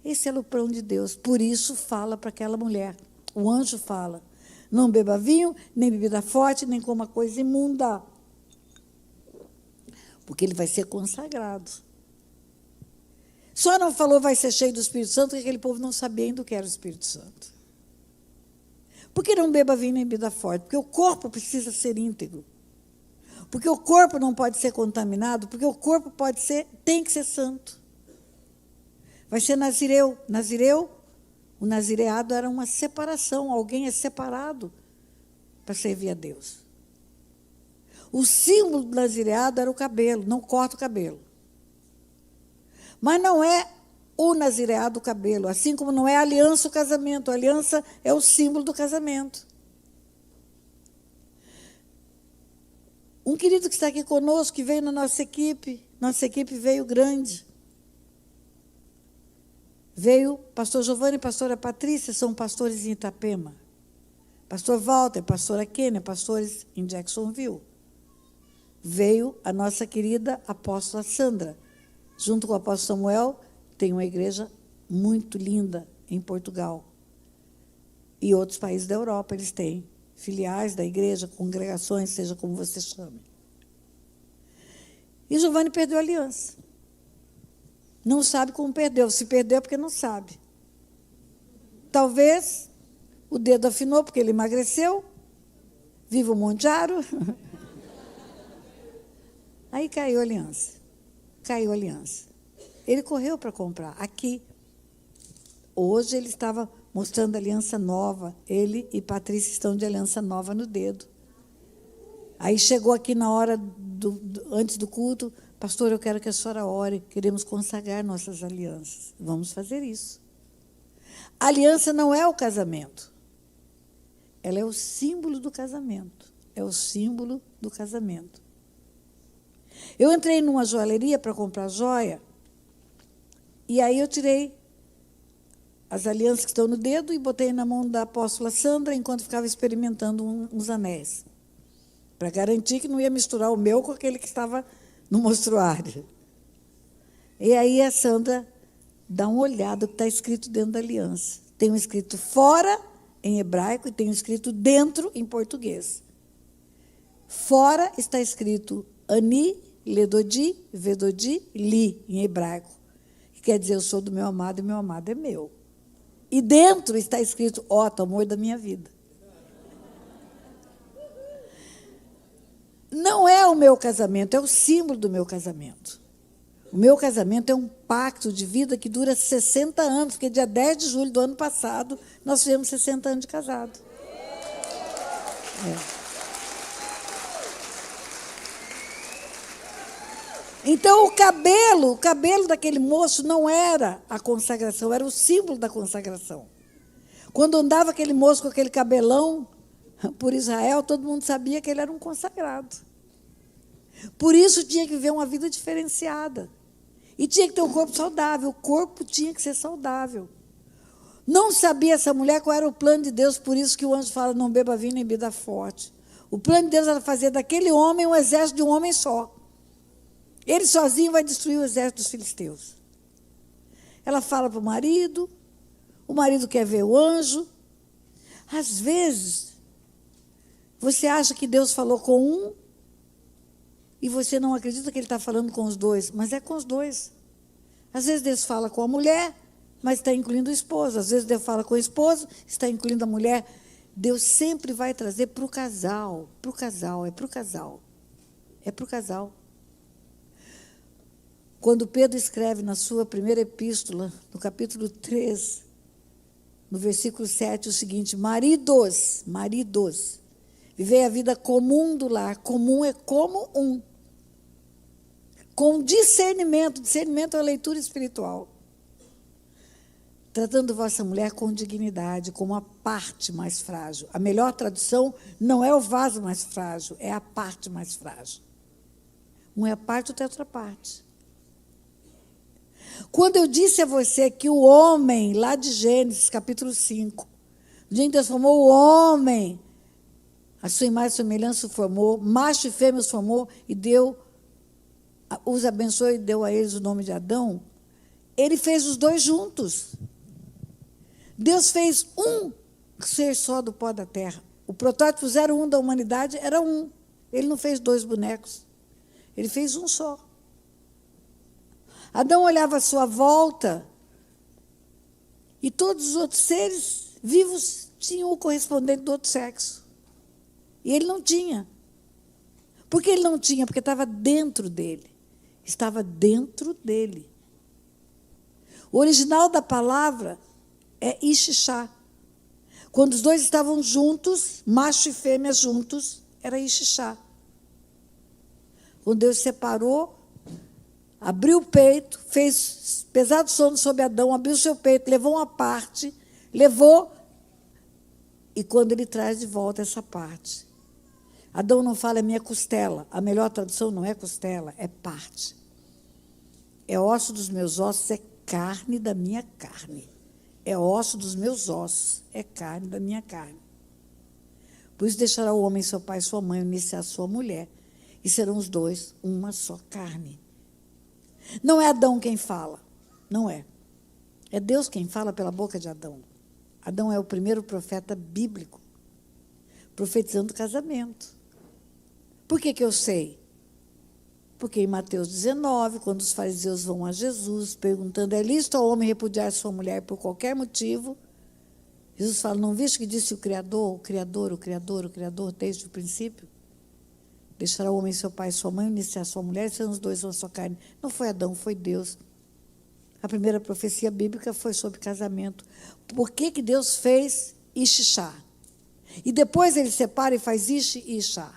Esse é o plano de Deus. Por isso fala para aquela mulher. O anjo fala, não beba vinho, nem bebida forte, nem coma coisa imunda. Porque ele vai ser consagrado. Só não falou vai ser cheio do Espírito Santo, porque aquele povo não sabia ainda o que era o Espírito Santo. Por que não beba vinho nem bebida forte? Porque o corpo precisa ser íntegro. Porque o corpo não pode ser contaminado, porque o corpo tem que ser santo. Vai ser nazireu. O nazireado era uma separação, alguém é separado para servir a Deus. O símbolo do nazireado era o cabelo, não corta o cabelo. Mas não é o nazireado o cabelo, assim como não é a aliança o casamento. A aliança é o símbolo do casamento. Um querido que está aqui conosco, que veio na nossa equipe veio grande. Veio pastor Giovanni e pastora Patrícia, são pastores em Itapema. Pastor Walter, pastora Kênia, pastores em Jacksonville. Veio a nossa querida apóstola Sandra. Junto com o apóstolo Samuel, tem uma igreja muito linda em Portugal. E outros países da Europa, eles têm filiais da igreja, congregações, seja como você chame. E Giovanni perdeu a aliança. Não sabe como perdeu. Se perdeu é porque não sabe. Talvez o dedo afinou porque ele emagreceu. Viva o Mondiaro. Aí caiu a aliança. Ele correu para comprar. Aqui, Hoje ele estava mostrando aliança nova. Ele e Patrícia estão de aliança nova no dedo. Aí chegou aqui na hora, antes do culto, pastor, eu quero que a senhora ore, queremos consagrar nossas alianças. Vamos fazer isso. A aliança não é o casamento. Ela é o símbolo do casamento. É o símbolo do casamento. Eu entrei numa joalheria para comprar joia, e aí eu tirei as alianças que estão no dedo e botei na mão da apóstola Sandra, enquanto ficava experimentando uns anéis, para garantir que não ia misturar o meu com aquele que estava no mostruário. E aí a Sandra dá uma olhada no que está escrito dentro da aliança. Tem um escrito fora, em hebraico, e tem um escrito dentro, em português. Fora está escrito Ani, Ledodi, Vedodi, Li, em hebraico, que quer dizer, eu sou do meu amado e meu amado é meu. E dentro está escrito, Otto, amor da minha vida. Não é o meu casamento, é o símbolo do meu casamento. O meu casamento é um pacto de vida que dura 60 anos, porque dia 10 de julho do ano passado, nós fizemos 60 anos de casado. Então, o cabelo daquele moço não era a consagração, era o símbolo da consagração. Quando andava aquele moço com aquele cabelão por Israel, todo mundo sabia que ele era um consagrado. Por isso tinha que viver uma vida diferenciada. E tinha que ter um corpo saudável. O corpo tinha que ser saudável. Não sabia essa mulher qual era o plano de Deus, por isso que o anjo fala, não beba vinho nem bebida forte. O plano de Deus era fazer daquele homem um exército de um homem só. Ele sozinho vai destruir o exército dos filisteus. Ela fala para o marido quer ver o anjo. Às vezes, você acha que Deus falou com um, e você não acredita que Ele está falando com os dois, mas é com os dois. Às vezes Deus fala com a mulher, mas está incluindo o esposo. Às vezes Deus fala com o esposo, está incluindo a mulher. Deus sempre vai trazer para o casal, é para o casal. É para o casal. Quando Pedro escreve na sua primeira epístola, no capítulo 3, no versículo 7, o seguinte, maridos, vivei a vida comum do lar. Comum é como um. Com discernimento é a leitura espiritual. Tratando vossa mulher com dignidade, como a parte mais frágil. A melhor tradução não é o vaso mais frágil, é a parte mais frágil. Um é a parte, outro é a outra parte. Quando eu disse a você que o homem, lá de Gênesis, capítulo 5, o dia em que Deus formou o homem, a sua imagem e semelhança o formou, macho e fêmea os formou, e os abençoou e deu a eles o nome de Adão, ele fez os dois juntos. Deus fez um ser só do pó da terra. O protótipo 01 da humanidade era um. Ele não fez dois bonecos. Ele fez um só. Adão olhava à sua volta e todos os outros seres vivos tinham o correspondente do outro sexo. E ele não tinha. Por que ele não tinha? Porque estava dentro dele. Estava dentro dele. O original da palavra é Ixixá. Quando os dois estavam juntos, macho e fêmea juntos, era Ixixá. Quando Deus separou, abriu o peito, fez pesado sono sobre Adão, abriu seu peito, levou uma parte, e quando ele traz de volta essa parte. Adão não fala, é minha costela. A melhor tradução não é costela, é parte. É osso dos meus ossos, é carne da minha carne. É osso dos meus ossos, é carne da minha carne. Por isso deixará o homem seu pai e sua mãe, unir-se à sua mulher, e serão os dois uma só carne. Não é Adão quem fala, não é. É Deus quem fala pela boca de Adão. Adão é o primeiro profeta bíblico, profetizando o casamento. Por que eu sei? Porque em Mateus 19, quando os fariseus vão a Jesus, perguntando, é lícito ao homem repudiar sua mulher por qualquer motivo? Jesus fala, não viste que disse o Criador, desde o princípio? Deixará o homem seu pai e sua mãe, unir-se à sua mulher, e serão os dois uma só carne. Não foi Adão, foi Deus. A primeira profecia bíblica foi sobre casamento. Por que que Deus fez Ixixá? E depois ele separa e faz Ish e Ixá.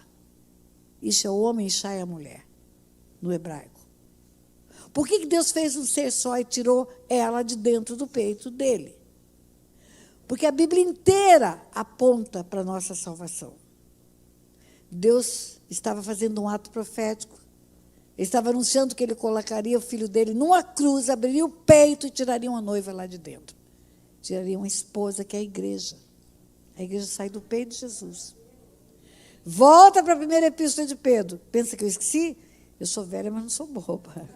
Ish é o homem, Ixá é a mulher, no hebraico. Por que que Deus fez um ser só e tirou ela de dentro do peito dele? Porque a Bíblia inteira aponta para a nossa salvação. Deus estava fazendo um ato profético. Ele estava anunciando que ele colocaria o filho dele numa cruz, abriria o peito e tiraria uma noiva lá de dentro. Tiraria uma esposa, que é a igreja. A igreja sai do peito de Jesus. Volta para a primeira epístola de Pedro. Pensa que eu esqueci? Eu sou velha, mas não sou boba.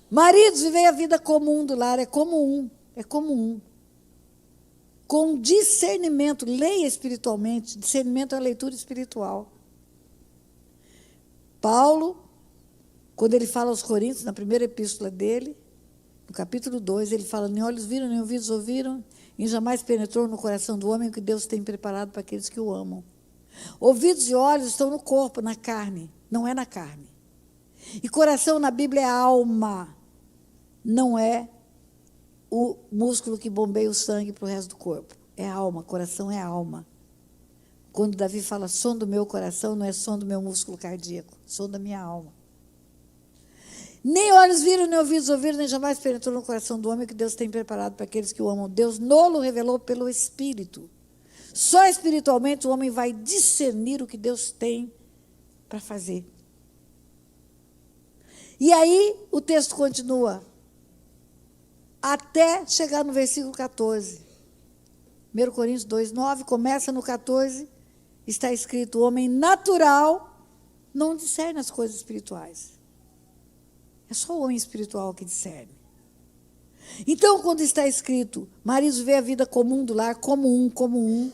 Maridos, vivei a vida comum do lar. É comum. É comum. Com discernimento. Leia espiritualmente. Discernimento é a leitura espiritual. Paulo, quando ele fala aos Coríntios, na primeira epístola dele, no capítulo 2, ele fala: nem olhos viram, nem ouvidos ouviram, e jamais penetrou no coração do homem o que Deus tem preparado para aqueles que o amam. Ouvidos e olhos estão no corpo, na carne, não é na carne. E coração na Bíblia é alma, não é o músculo que bombeia o sangue para o resto do corpo. É alma, coração é alma. Quando Davi fala som do meu coração, não é som do meu músculo cardíaco, som da minha alma. Nem olhos viram, nem ouvidos ouviram, nem jamais penetrou no coração do homem que Deus tem preparado para aqueles que o amam. Deus nolo revelou pelo Espírito. Só espiritualmente o homem vai discernir o que Deus tem para fazer. E aí o texto continua, até chegar no versículo 14. 1 Coríntios 2:9, começa no 14, está escrito: o homem natural não discerne as coisas espirituais. É só o homem espiritual que discerne. Então, quando está escrito, maridos, vê a vida comum do lar, como um,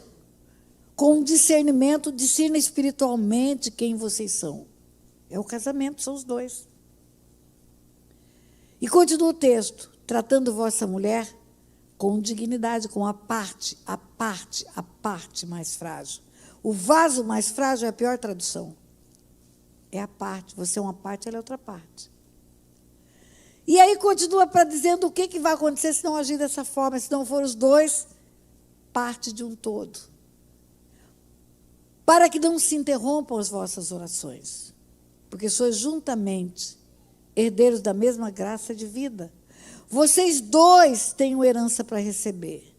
com discernimento, discerna espiritualmente quem vocês são. É o casamento, são os dois. E continua o texto, tratando vossa mulher com dignidade, com a parte mais frágil. O vaso mais frágil é a pior tradução. É a parte, você é uma parte, ela é outra parte. E aí continua para dizendo o que vai acontecer se não agir dessa forma, se não for os dois parte de um todo. Para que não se interrompam as vossas orações, porque sois juntamente herdeiros da mesma graça de vida. Vocês dois têm uma herança para receber.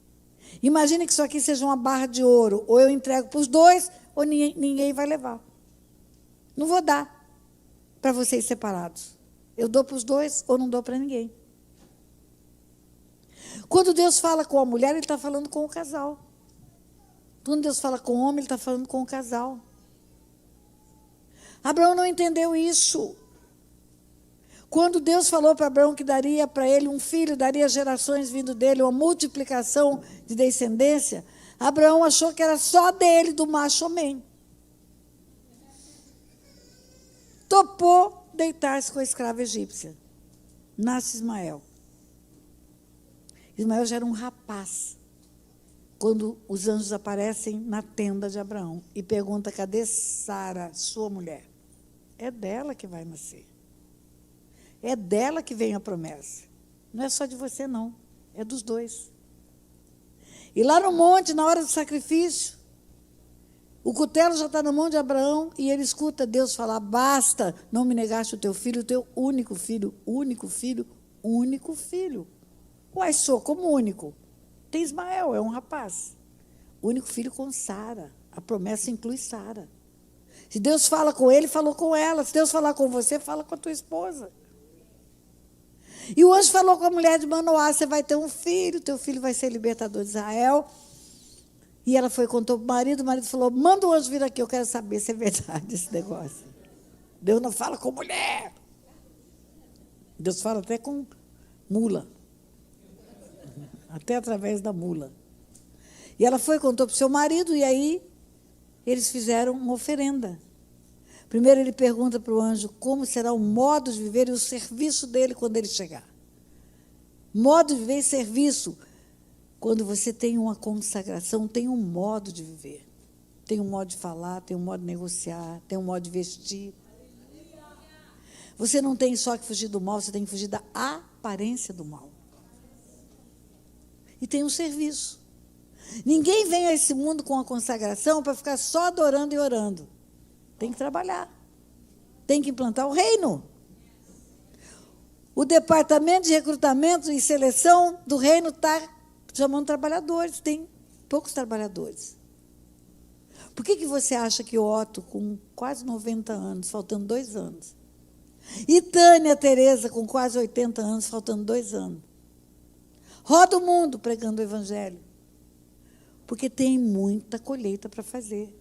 Imagine que isso aqui seja uma barra de ouro, ou eu entrego para os dois, ou ninguém vai levar. Não vou dar para vocês separados. Eu dou para os dois ou não dou para ninguém. Quando Deus fala com a mulher, Ele está falando com o casal. Quando Deus fala com o homem, Ele está falando com o casal. Abraão não entendeu isso. Quando Deus falou para Abraão que daria para ele um filho, daria gerações vindo dele, uma multiplicação de descendência, Abraão achou que era só dele, do macho homem. Topou deitar-se com a escrava egípcia. Nasce Ismael. Ismael já era um rapaz quando os anjos aparecem na tenda de Abraão e pergunta: cadê Sara, sua mulher? É dela que vai nascer. É dela que vem a promessa. Não é só de você, não. É dos dois. E lá no monte, na hora do sacrifício, o cutelo já está na mão de Abraão e ele escuta Deus falar: basta, não me negaste o teu filho, o teu único filho, único filho, único filho. Uai, sou como único. Tem Ismael, é um rapaz. Único filho com Sara. A promessa inclui Sara. Se Deus fala com ele, falou com ela. Se Deus falar com você, fala com a tua esposa. E o anjo falou com a mulher de Manoá: você vai ter um filho, teu filho vai ser libertador de Israel. E ela foi e contou para o marido falou: manda o anjo vir aqui, eu quero saber se é verdade esse negócio. Deus não fala com mulher. Deus fala até com mula. Até através da mula. E ela foi e contou para o seu marido, e aí eles fizeram uma oferenda. Primeiro ele pergunta para o anjo como será o modo de viver e o serviço dele quando ele chegar. Modo de viver e serviço. Quando você tem uma consagração, tem um modo de viver. Tem um modo de falar, tem um modo de negociar, tem um modo de vestir. Você não tem só que fugir do mal, você tem que fugir da aparência do mal. E tem um serviço. Ninguém vem a esse mundo com a consagração para ficar só adorando e orando. Tem que trabalhar. Tem que implantar o reino. O departamento de recrutamento e seleção do reino está chamando trabalhadores. Tem poucos trabalhadores. Por que você acha que Otto, com quase 90 anos, faltando 2 anos, e Tânia Tereza, com quase 80 anos, faltando 2 anos, roda o mundo pregando o evangelho? Porque tem muita colheita para fazer.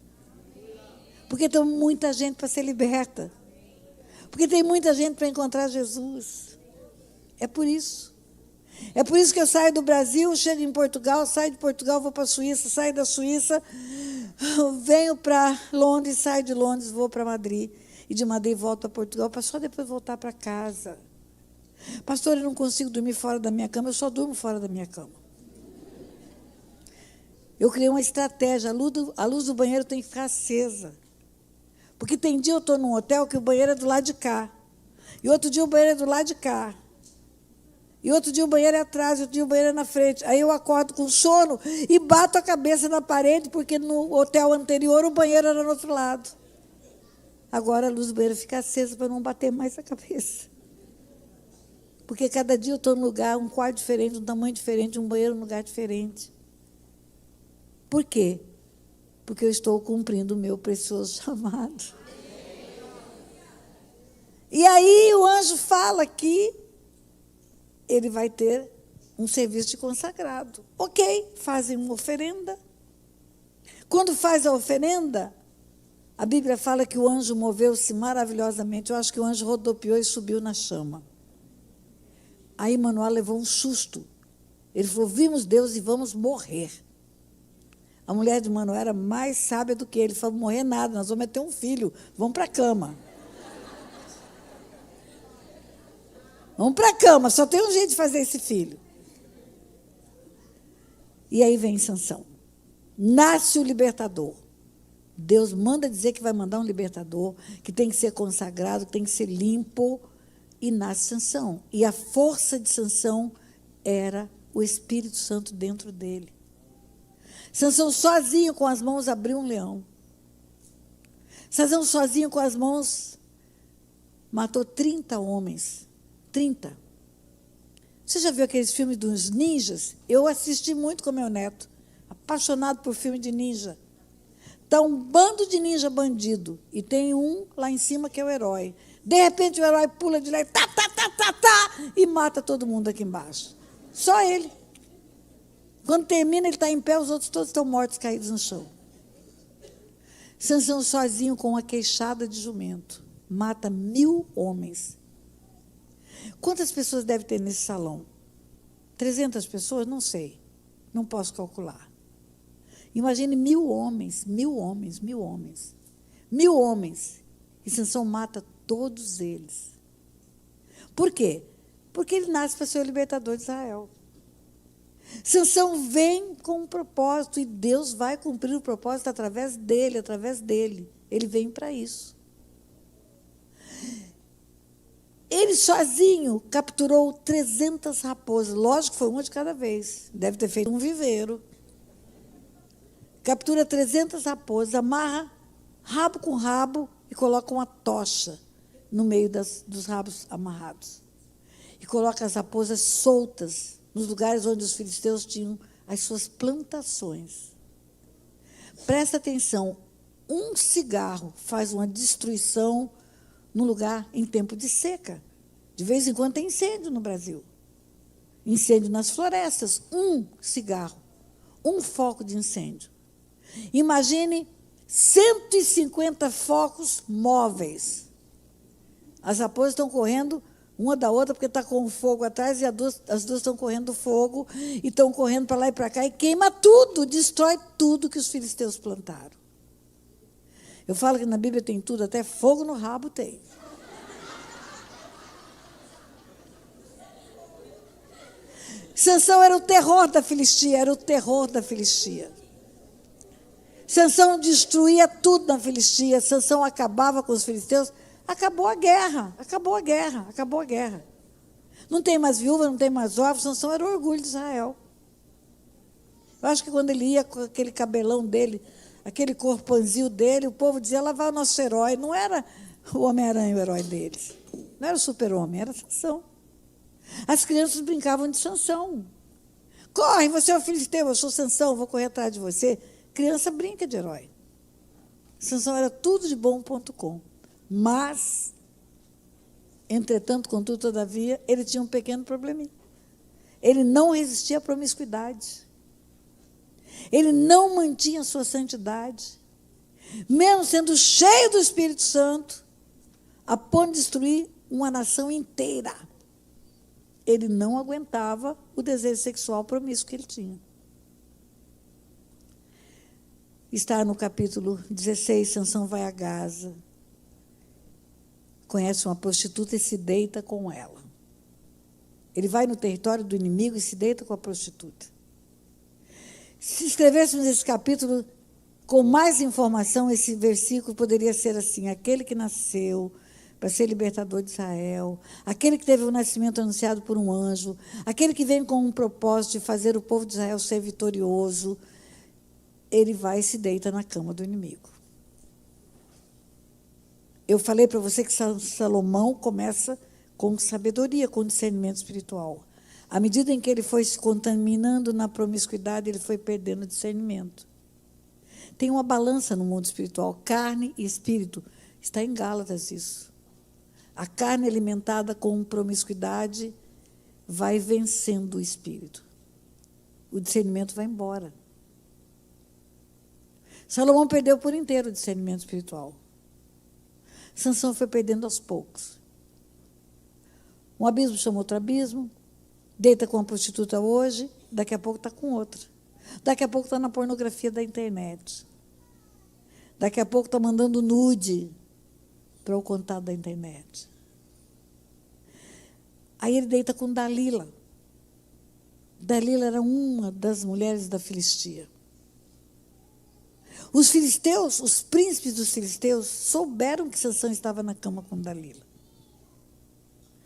Porque tem muita gente para ser liberta. Porque tem muita gente para encontrar Jesus. É por isso. É por isso que eu saio do Brasil, chego em Portugal, saio de Portugal, vou para a Suíça, saio da Suíça, venho para Londres, saio de Londres, vou para Madrid. E de Madrid volto para Portugal, para só depois voltar para casa. Pastor, eu não consigo dormir fora da minha cama, eu só durmo fora da minha cama. Eu criei uma estratégia, a luz do banheiro tem que ficar acesa. Porque tem dia eu estou num hotel que o banheiro é do lado de cá. E outro dia o banheiro é do lado de cá. E outro dia o banheiro é atrás, outro dia o banheiro é na frente. Aí eu acordo com sono e bato a cabeça na parede, porque no hotel anterior o banheiro era no outro lado. Agora a luz do banheiro fica acesa para não bater mais a cabeça. Porque cada dia eu estou num lugar, um quarto diferente, um tamanho diferente, um banheiro num lugar diferente. Por quê? Porque eu estou cumprindo o meu precioso chamado. E aí o anjo fala que ele vai ter um serviço de consagrado. Ok, fazem uma oferenda. Quando faz a oferenda, a Bíblia fala que o anjo moveu-se maravilhosamente. Eu acho que o anjo rodopiou e subiu na chama. Aí Manoel levou um susto. Ele falou, vimos Deus e vamos morrer. A mulher de Manoel era mais sábia do que ele. Falou, morrer nada, nós vamos ter um filho. Vamos para a cama. Vamos para a cama, só tem um jeito de fazer esse filho. E aí vem Sansão. Nasce o libertador. Deus manda dizer que vai mandar um libertador, que tem que ser consagrado, que tem que ser limpo, e nasce Sansão. E a força de Sansão era o Espírito Santo dentro dele. Sansão sozinho com as mãos abriu um leão. Sansão sozinho com as mãos matou 30 homens. 30. Você já viu aqueles filmes dos ninjas? Eu assisti muito com meu neto, apaixonado por filme de ninja. Está um bando de ninja bandido, e tem um lá em cima que é o herói. De repente o herói pula de lá e e mata todo mundo aqui embaixo. Só ele. Quando termina, ele está em pé, os outros todos estão mortos, caídos no chão. Sansão sozinho com uma queixada de jumento mata 1000 homens. Quantas pessoas deve ter nesse salão? 300 pessoas? Não sei. Não posso calcular. Imagine 1000 homens, 1000 homens, 1000 homens. 1000 homens. E Sansão mata todos eles. Por quê? Porque ele nasce para ser o libertador de Israel. Sansão vem com um propósito e Deus vai cumprir o propósito através dele, através dele. Ele vem para isso. Ele sozinho capturou 300 raposas. Lógico que foi uma de cada vez. Deve ter feito um viveiro. Captura 300 raposas, amarra rabo com rabo e coloca uma tocha no meio dos rabos amarrados. E coloca as raposas soltas nos lugares onde os filisteus tinham as suas plantações. Presta atenção, um cigarro faz uma destruição num lugar em tempo de seca. De vez em quando tem incêndio no Brasil. Incêndio nas florestas. Um cigarro, um foco de incêndio. Imagine 150 focos móveis. As raposas estão correndo uma da outra, porque está com o fogo atrás, e as duas estão correndo do fogo, e estão correndo para lá e para cá, e queima tudo, destrói tudo que os filisteus plantaram. Eu falo que na Bíblia tem tudo, até fogo no rabo tem. Sansão era o terror da Filistia, era o terror da Filistia. Sansão destruía tudo na Filistia, Sansão acabava com os filisteus acabou a guerra, acabou a guerra, acabou a guerra. Não tem mais viúva, não tem mais órfão. Sansão era o orgulho de Israel. Eu acho que quando ele ia com aquele cabelão dele, aquele corpanzil dele, o povo dizia, lá vai o nosso herói. Não era o Homem-Aranha o herói deles. Não era o super-homem, era Sansão. As crianças brincavam de Sansão. Corre, você é o filisteu, eu sou Sansão, vou correr atrás de você. Criança brinca de herói. Sansão era tudo de bom.com. Mas, entretanto, contudo, todavia, ele tinha um pequeno probleminha. Ele não resistia à promiscuidade. Ele não mantinha a sua santidade. Mesmo sendo cheio do Espírito Santo, a ponto de destruir uma nação inteira. Ele não aguentava o desejo sexual promíscuo que ele tinha. Está no capítulo 16, Sansão vai a Gaza, conhece uma prostituta e se deita com ela. Ele vai no território do inimigo e se deita com a prostituta. Se escrevêssemos esse capítulo com mais informação, esse versículo poderia ser assim: aquele que nasceu para ser libertador de Israel, aquele que teve o nascimento anunciado por um anjo, aquele que vem com um propósito de fazer o povo de Israel ser vitorioso, ele vai e se deita na cama do inimigo. Eu falei para você que Salomão começa com sabedoria, com discernimento espiritual. À medida em que ele foi se contaminando na promiscuidade, ele foi perdendo discernimento. Tem uma balança no mundo espiritual, carne e espírito. Está em Gálatas isso. A carne alimentada com promiscuidade vai vencendo o espírito. O discernimento vai embora. Salomão perdeu por inteiro o discernimento espiritual. Sansão foi perdendo aos poucos. Um abismo chama outro abismo, deita com uma prostituta hoje, daqui a pouco está com outra. Daqui a pouco está na pornografia da internet. Daqui a pouco está mandando nude para o contato da internet. Aí ele deita com Dalila. Dalila era uma das mulheres da Filistia. Os filisteus, os príncipes dos filisteus, souberam que Sansão estava na cama com Dalila.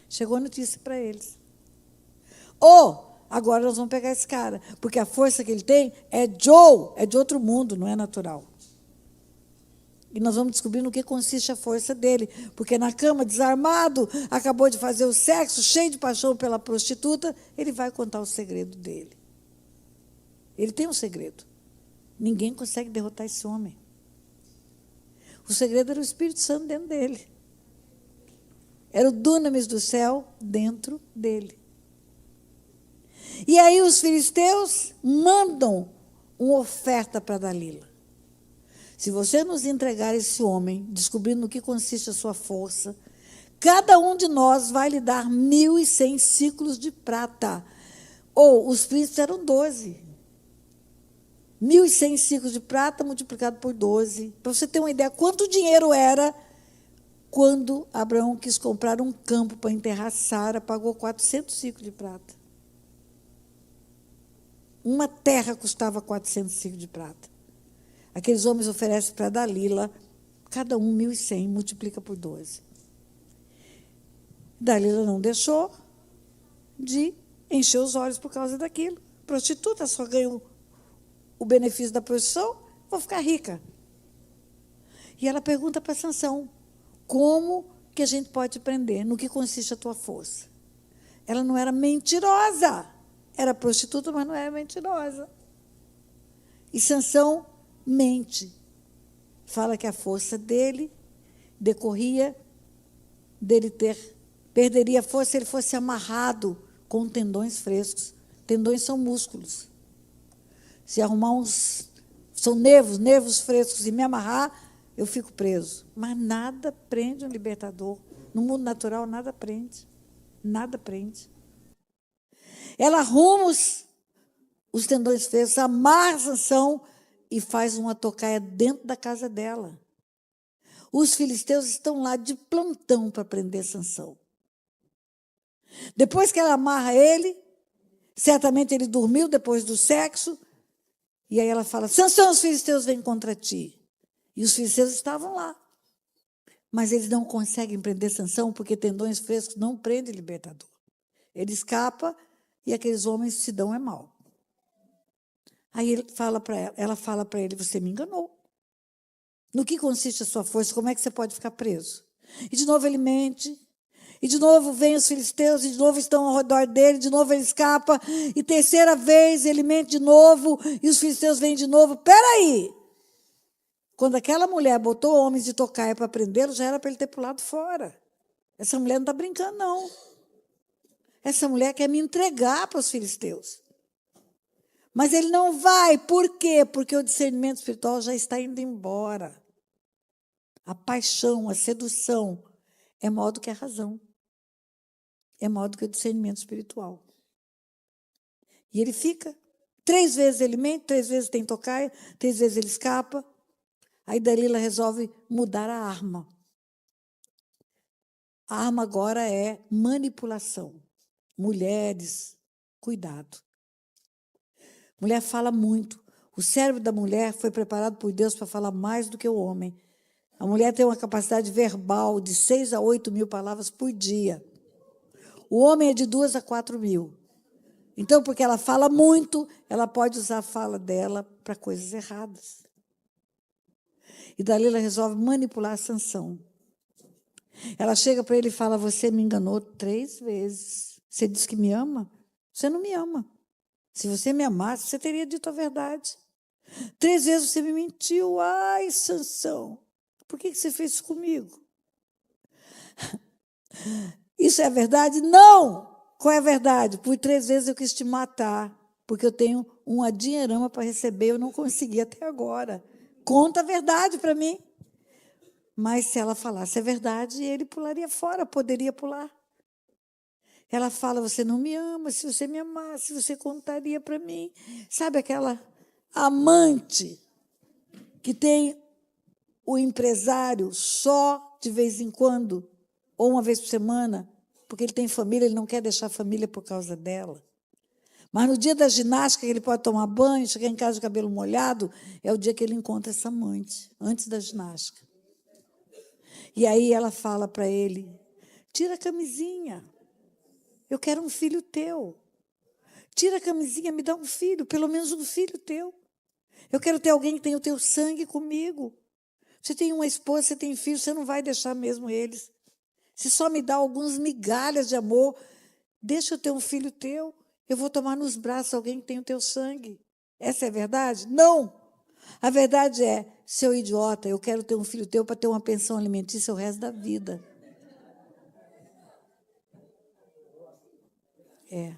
Chegou a notícia para eles. Agora nós vamos pegar esse cara, porque a força que ele tem é de outro mundo, não é natural. E nós vamos descobrir no que consiste a força dele, porque na cama, desarmado, acabou de fazer o sexo, cheio de paixão pela prostituta, ele vai contar o segredo dele. Ele tem um segredo. Ninguém consegue derrotar esse homem. O segredo era o Espírito Santo dentro dele. Era o dunamis do céu dentro dele. E aí os filisteus mandam uma oferta para Dalila. Se você nos entregar esse homem, descobrindo no que consiste a sua força, cada um de nós vai lhe dar 1.100 ciclos de prata. Os príncipes eram 12. 1.100 ciclos de prata multiplicado por 12. Para você ter uma ideia quanto dinheiro era quando Abraão quis comprar um campo para enterrar Sara, pagou 400 ciclos de prata. Uma terra custava 400 ciclos de prata. Aqueles homens oferecem para Dalila, cada um 1.100, multiplica por 12. Dalila não deixou de encher os olhos por causa daquilo. Prostituta, só ganha o benefício da prostituição, vou ficar rica. E ela pergunta para Sansão, como que a gente pode prender? No que consiste a tua força? Ela não era mentirosa. Era prostituta, mas não era mentirosa. E Sansão mente. Fala que a força dele decorria dele perderia a força se ele fosse amarrado com tendões frescos. Tendões são músculos. Se arrumar são nervos frescos, e me amarrar, eu fico preso. Mas nada prende um libertador. No mundo natural, nada prende. Nada prende. Ela arruma os tendões frescos, amarra Sansão e faz uma tocaia dentro da casa dela. Os filisteus estão lá de plantão para prender Sansão. Depois que ela amarra ele, certamente ele dormiu depois do sexo, e aí ela fala, Sansão, os filisteus vêm contra ti. E os filisteus estavam lá, Mas eles não conseguem prender Sansão porque tendões frescos não prendem libertador. Ele escapa e aqueles homens se dão mal. Aí ela fala para ele, você me enganou. No que consiste a sua força? Como é que você pode ficar preso? E de novo ele mente. E de novo vem os filisteus, e de novo estão ao redor dele, de novo ele escapa. E terceira vez ele mente de novo, e os filisteus vêm de novo. Peraí! Quando aquela mulher botou homens de tocaia para prendê-lo, já era para ele ter pulado fora. Essa mulher não está brincando, não. Essa mulher quer me entregar para os filisteus. Mas ele não vai. Por quê? Porque o discernimento espiritual já está indo embora. A paixão, a sedução é maior do que a razão. É maior do que o discernimento espiritual. E ele fica. 3 vezes ele mente, 3 vezes tem tocaia, 3 vezes ele escapa. Aí Dalila resolve mudar a arma. A arma agora é manipulação. Mulheres, cuidado. Mulher fala muito. O cérebro da mulher foi preparado por Deus para falar mais do que o homem. A mulher tem uma capacidade verbal de 6 a 8 mil palavras por dia. O homem é de 2 a 4 mil. Então, porque ela fala muito, ela pode usar a fala dela para coisas erradas. E Dalila resolve manipular Sansão. Ela chega para ele e fala, você me enganou 3 vezes. Você disse que me ama? Você não me ama. Se você me amasse, você teria dito a verdade. 3 vezes você me mentiu. Ai, Sansão, por que você fez isso comigo? Isso é a verdade? Não! Qual é a verdade? Por 3 vezes eu quis te matar, porque eu tenho uma dinheirama para receber, eu não consegui até agora. Conta a verdade para mim. Mas se ela falasse a verdade, ele pularia fora, poderia pular. Ela fala, você não me ama, se você me amasse, você contaria para mim. Sabe aquela amante que tem o empresário só de vez em quando, ou uma vez por semana, porque ele tem família, ele não quer deixar a família por causa dela. Mas no dia da ginástica, ele pode tomar banho, chegar em casa de cabelo molhado, é o dia que ele encontra essa amante, antes da ginástica. E aí ela fala para ele, tira a camisinha, eu quero um filho teu. Tira a camisinha, me dá um filho, pelo menos um filho teu. Eu quero ter alguém que tenha o teu sangue comigo. Você tem uma esposa, você tem filhos, você não vai deixar mesmo eles. Se só me dá algumas migalhas de amor, deixa eu ter um filho teu. Eu vou tomar nos braços alguém que tem o teu sangue. Essa é a verdade? Não! A verdade é, seu idiota, eu quero ter um filho teu para ter uma pensão alimentícia o resto da vida. É.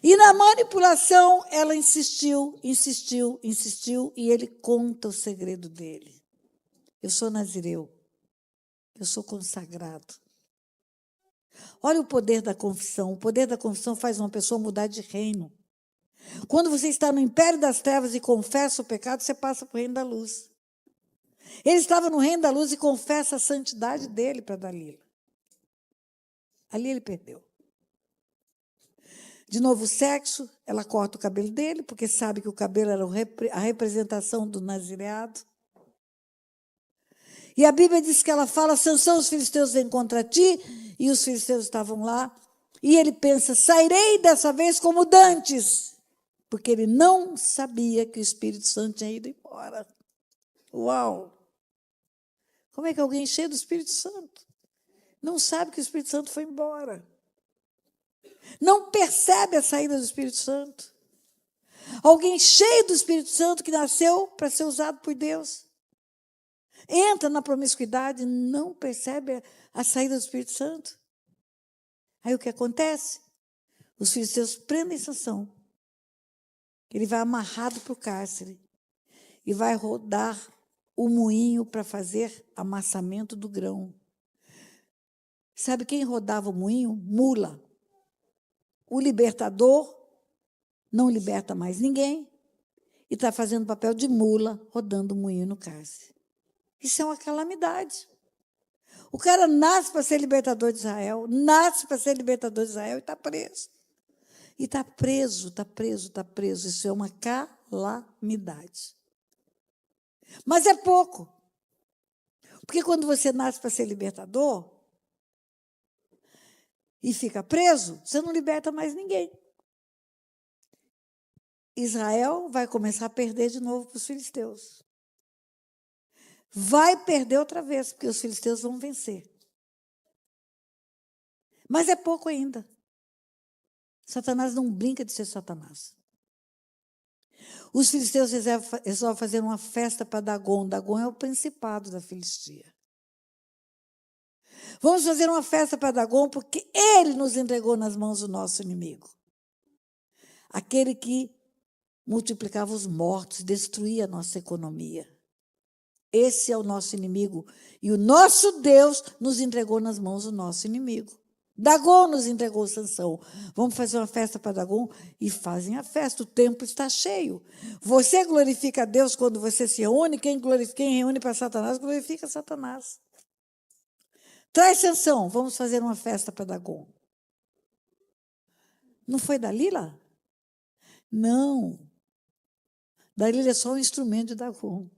E na manipulação, ela insistiu, e ele conta o segredo dele. Eu sou nazireu. Eu sou consagrado. Olha o poder da confissão. O poder da confissão faz uma pessoa mudar de reino. Quando você está no império das trevas e confessa o pecado, você passa para o reino da luz. Ele estava no reino da luz e confessa a santidade dele para Dalila. Ali ele perdeu. De novo, o sexo, ela corta o cabelo dele, porque sabe que o cabelo era a representação do nazireado. E a Bíblia diz que ela fala, Sansão, os filisteus vêm contra ti, e os filisteus estavam lá. E ele pensa, sairei dessa vez como dantes, porque ele não sabia que o Espírito Santo tinha ido embora. Uau! Como é que alguém cheio do Espírito Santo não sabe que o Espírito Santo foi embora? Não percebe a saída do Espírito Santo? Alguém cheio do Espírito Santo que nasceu para ser usado por Deus, entra na promiscuidade e não percebe a saída do Espírito Santo. Aí o que acontece? Os filisteus prendem Sansão. Ele vai amarrado para o cárcere e vai rodar o moinho para fazer amassamento do grão. Sabe quem rodava o moinho? Mula. O libertador não liberta mais ninguém e está fazendo papel de mula, rodando o moinho no cárcere. Isso é uma calamidade. O cara nasce para ser libertador de Israel, e está preso. E está preso, está preso, está preso. Isso é uma calamidade. Mas é pouco. Porque quando você nasce para ser libertador e fica preso, você não liberta mais ninguém. Israel vai começar a perder de novo para os filisteus. Vai perder outra vez, porque os filisteus vão vencer. Mas é pouco ainda. Satanás não brinca de ser Satanás. Os filisteus resolvem fazer uma festa para Dagon. Dagon é o principado da Filistia. Vamos fazer uma festa para Dagon, porque ele nos entregou nas mãos do nosso inimigo. Aquele que multiplicava os mortos, destruía a nossa economia. Esse é o nosso inimigo. E o nosso Deus nos entregou nas mãos do nosso inimigo. Dagon nos entregou Sansão. Vamos fazer uma festa para Dagon? E fazem a festa. O templo está cheio. Você glorifica a Deus quando você se reúne. Quem reúne para Satanás, glorifica Satanás. Traz Sansão. Vamos fazer uma festa para Dagon. Não foi Dalila? Não. Dalila é só um instrumento de Dagon.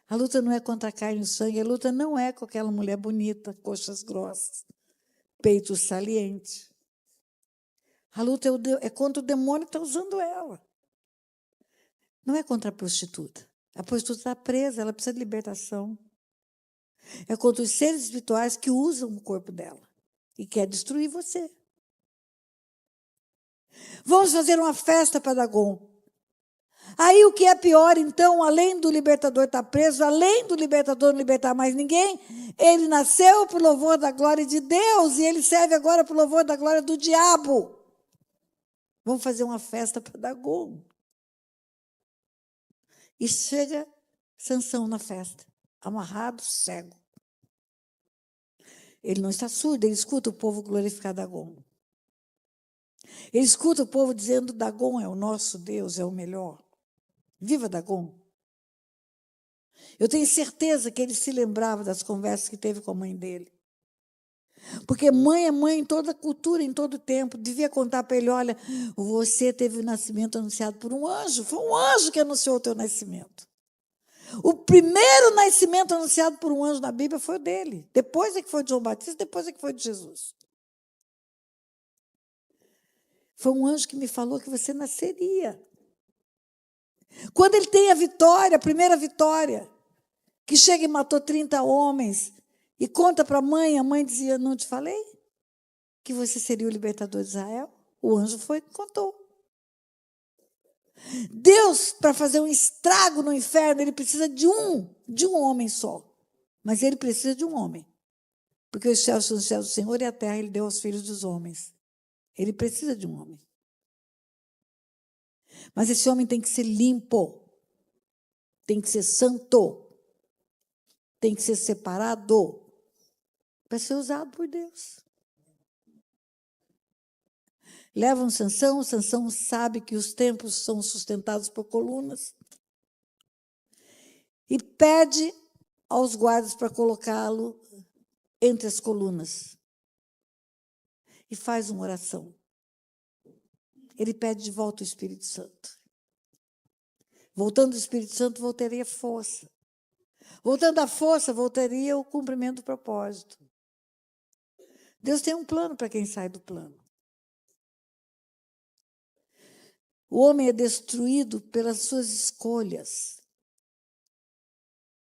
A luta não é contra a carne e o sangue. A luta não é com aquela mulher bonita, coxas grossas, peito saliente. A luta é contra o demônio que está usando ela. Não é contra a prostituta. A prostituta está presa, ela precisa de libertação. É contra os seres espirituais que usam o corpo dela e quer destruir você. Vamos fazer uma festa para Dagon. Aí o que é pior, então, além do libertador estar preso, além do libertador não libertar mais ninguém, ele nasceu para o louvor da glória de Deus e ele serve agora para o louvor da glória do diabo. Vamos fazer uma festa para Dagon. E chega Sansão na festa, amarrado, cego. Ele não está surdo, ele escuta o povo glorificar Dagon. Ele escuta o povo dizendo: Dagon é o nosso Deus, é o melhor. Viva Dagon! Eu tenho certeza que ele se lembrava das conversas que teve com a mãe dele. Porque mãe é mãe em toda cultura, em todo tempo. Devia contar para ele: olha, você teve o nascimento anunciado por um anjo. Foi um anjo que anunciou o teu nascimento. O primeiro nascimento anunciado por um anjo na Bíblia foi o dele. Depois é que foi de João Batista, depois é que foi de Jesus. Foi um anjo que me falou que você nasceria. Quando ele tem a vitória, a primeira vitória, que chega e matou 30 homens, e conta para a mãe dizia: não te falei que você seria o libertador de Israel? O anjo foi e contou. Deus, para fazer um estrago no inferno, ele precisa de um homem só. Mas ele precisa de um homem. Porque os céus são os céus do Senhor e a terra ele deu aos filhos dos homens. Ele precisa de um homem. Mas esse homem tem que ser limpo. Tem que ser santo. Tem que ser separado para ser usado por Deus. Levam Sansão, Sansão sabe que os templos são sustentados por colunas. E pede aos guardas para colocá-lo entre as colunas. E faz uma oração. Ele pede de volta o Espírito Santo. Voltando o Espírito Santo, voltaria força. Voltando a força, voltaria o cumprimento do propósito. Deus tem um plano para quem sai do plano. O homem é destruído pelas suas escolhas.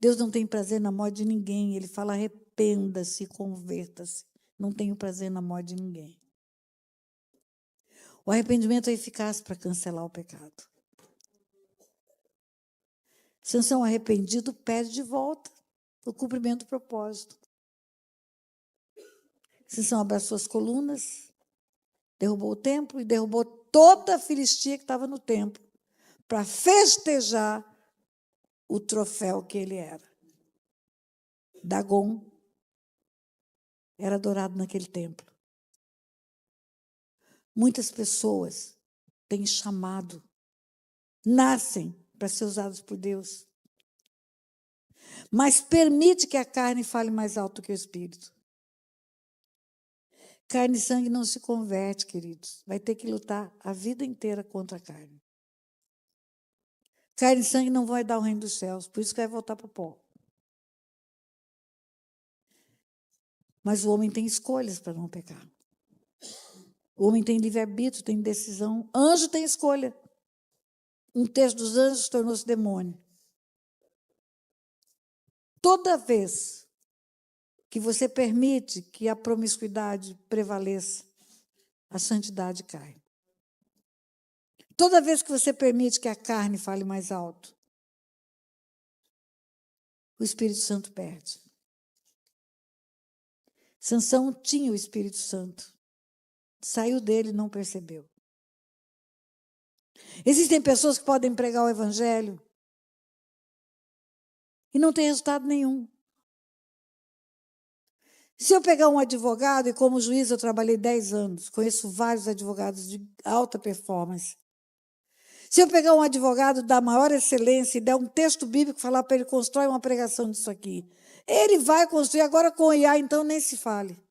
Deus não tem prazer na morte de ninguém. Ele fala: arrependa-se, converta-se. Não tenho prazer na morte de ninguém. O arrependimento é eficaz para cancelar o pecado. Sansão arrependido pede de volta o cumprimento do propósito. Sansão abraçou as colunas, derrubou o templo e derrubou toda a Filistia que estava no templo para festejar o troféu que ele era. Dagon era adorado naquele templo. Muitas pessoas têm chamado, nascem para ser usados por Deus, mas permite que a carne fale mais alto que o espírito. Carne e sangue não se converte, queridos. Vai ter que lutar a vida inteira contra a carne. Carne e sangue não vai dar o reino dos céus, por isso que vai voltar para o pó. Mas o homem tem escolhas para não pecar. O homem tem livre-arbítrio, tem decisão. Anjo tem escolha. Um terço dos anjos tornou-se demônio. Toda vez que você permite que a promiscuidade prevaleça, a santidade cai. Toda vez que você permite que a carne fale mais alto, o Espírito Santo perde. Sansão tinha o Espírito Santo. Saiu dele e não percebeu. Existem pessoas que podem pregar o Evangelho e não tem resultado nenhum. Se eu pegar um advogado, e como juiz eu trabalhei 10 anos, conheço vários advogados de alta performance. Se eu pegar um advogado da maior excelência e der um texto bíblico e falar para ele, constrói uma pregação disso aqui, ele vai construir. Agora com o IA, então, nem se fale.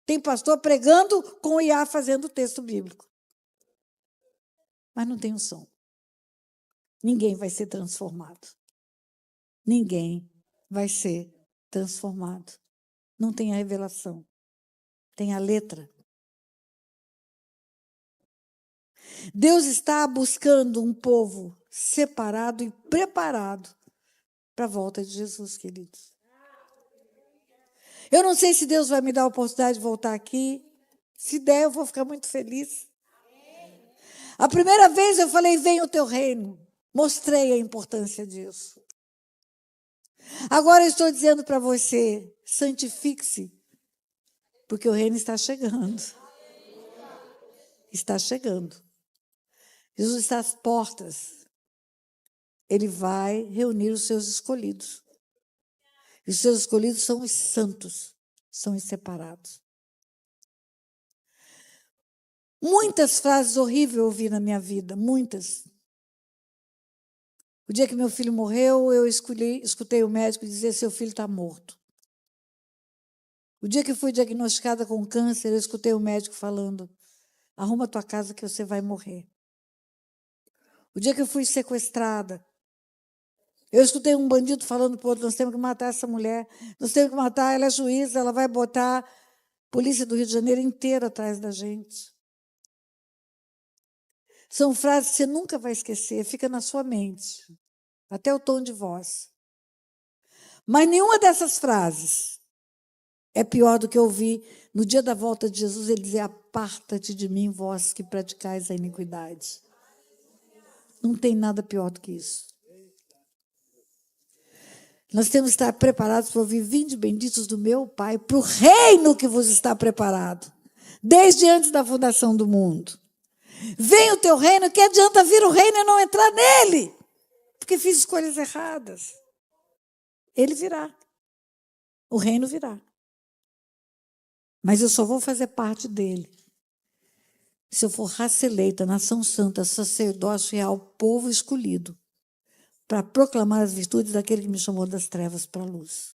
Tem pastor pregando com o IA fazendo o texto bíblico. Mas não tem um som. Ninguém vai ser transformado. Ninguém vai ser transformado. Não tem a revelação. Tem a letra. Deus está buscando um povo separado e preparado para a volta de Jesus, queridos. Eu não sei se Deus vai me dar a oportunidade de voltar aqui. Se der, eu vou ficar muito feliz. A primeira vez eu falei, venha o teu reino. Mostrei a importância disso. Agora eu estou dizendo para você, santifique-se, porque o reino está chegando. Está chegando. Jesus está às portas. Ele vai reunir os seus escolhidos. E os seus escolhidos são os santos, são os separados. Muitas frases horríveis eu ouvi na minha vida, muitas. O dia que meu filho morreu, eu escutei o médico dizer, seu filho está morto. O dia que fui diagnosticada com câncer, eu escutei o médico falando, arruma tua casa que você vai morrer. O dia que eu fui sequestrada, eu escutei um bandido falando para o outro, nós temos que matar essa mulher, nós temos que matar, ela é juíza, ela vai botar a polícia do Rio de Janeiro inteira atrás da gente. São frases que você nunca vai esquecer, fica na sua mente, até o tom de voz. Mas nenhuma dessas frases é pior do que eu ouvi no dia da volta de Jesus, ele dizer, aparta-te de mim, vós que praticais a iniquidade. Não tem nada pior do que isso. Nós temos que estar preparados para ouvir, vinde benditos do meu Pai, para o reino que vos está preparado, desde antes da fundação do mundo. Vem o teu reino, que adianta vir o reino e não entrar nele? Porque fiz escolhas erradas. Ele virá. O reino virá. Mas eu só vou fazer parte dele se eu for raça eleita, nação santa, sacerdócio real, povo escolhido, para proclamar as virtudes daquele que me chamou das trevas para a luz.